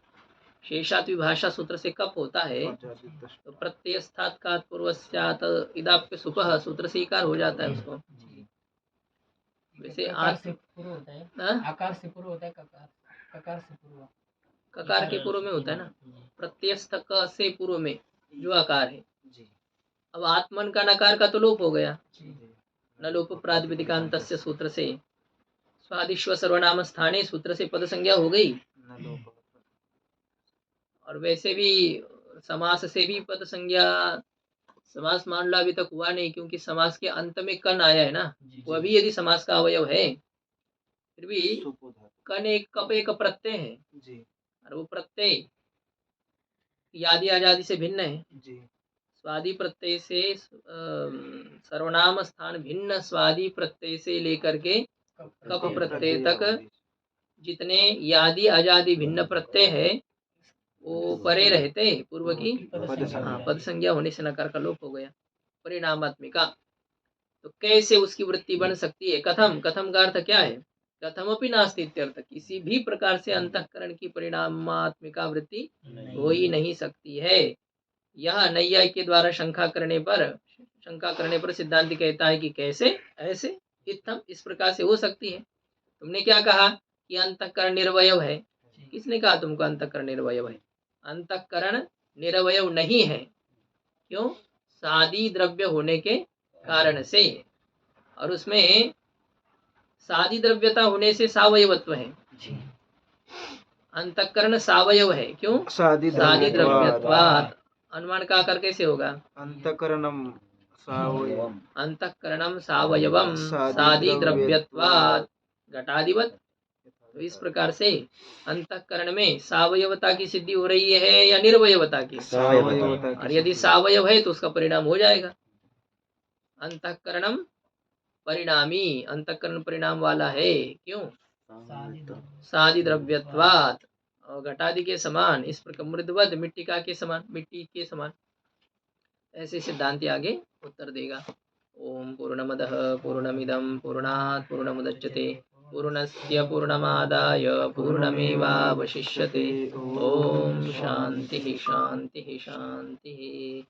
शेषात् विभाषा सूत्र से कप होता है तो प्रत्ययस्थात् कात् पूर्वस्यात् इदाप्य सुपः सूत्र से इकार हो जाता है उसको। वैसे आकार से पूर्व होता है, हाँ? आकार से पूर्व होता है, ककार से पूर्व, ककार के पूर्व में होता है ना, प्रत्ययस्थ क से पूर्व में जो आकार है। अब आत्मन का नकार का तो लोप हो गया, न लोप प्रातिपदिकान्तस्य सूत्र से, स्वादिश्व सर्वनाम स्थाने सूत्र से पद संज्ञा हो गई। और वैसे भी समास से भी पद संज्ञा, समास मान लो अभी तक हुआ नहीं, क्योंकि समास के अंत में कन आया है ना, वह भी यदि समास का अवयव है फिर भी कन एक कप एक प्रत्यय है, और वो प्रत्यय यादि आजादी से भिन्न है। स्वादि प्रत्यय से सर्वनाम स्थान भिन्न स्वादि प्रत्यय से लेकर के कप प्रत्यय तक जितने यादि आजादी भिन्न प्रत्यय है वो परे रहते पूर्व की पद संज्ञा होने से नकार का लोप हो गया। परिणामात्मिका, तो कैसे उसकी वृत्ति बन सकती है? कथम, कथम का अर्थ क्या है? कथमपि नास्ति इत्यर्थ, किसी भी प्रकार से अंतःकरण की परिणामात्मिका वृत्ति हो ही नहीं सकती है। यह नैयायिक के द्वारा शंका करने पर सिद्धांत कहता है कि कैसे, ऐसे इत्थम, इस प्रकार से हो सकती है। तुमने क्या कहा कि अंतःकरण निर्वयव है, किसने कहा तुमको अंतःकरण निर्वयव है? अंतःकरण निरवयव नहीं है। क्यों? सादी द्रव्य होने के कारण से, और उसमें सादी द्रव्यता होने से सावयवत्व है। अंतःकरण सावयव है, क्यों? सादी द्रव्यत्वात्। अनुमान का आकार कैसे होगा? अंतःकरणम सावयवम, अंतःकरणम सावयवम सादी द्रव्यत्वात् घटादिवत्। तो इस प्रकार से अंतःकरण में सावयवता की सिद्धि हो रही है या निर्वयवता की? और यदि सावयव है तो उसका परिणाम हो जाएगा। अंतःकरणम परिणामी, अंतःकरण परिणाम वाला है, क्यों? सादि द्रव्यत्वात्, और घटादि के समान, इस प्रकार मृदवत मिट्टिका के समान, मिट्टी के समान। ऐसे सिद्धांति आगे उत्तर देगा। ओम पूर्णमदः पूर्णमिदं पूर्णात् पूर्णमुदच्यते पूर्णस्य पूर्णमादाय पूर्णमेवावशिष्यते। ओम शांति शांति शांति।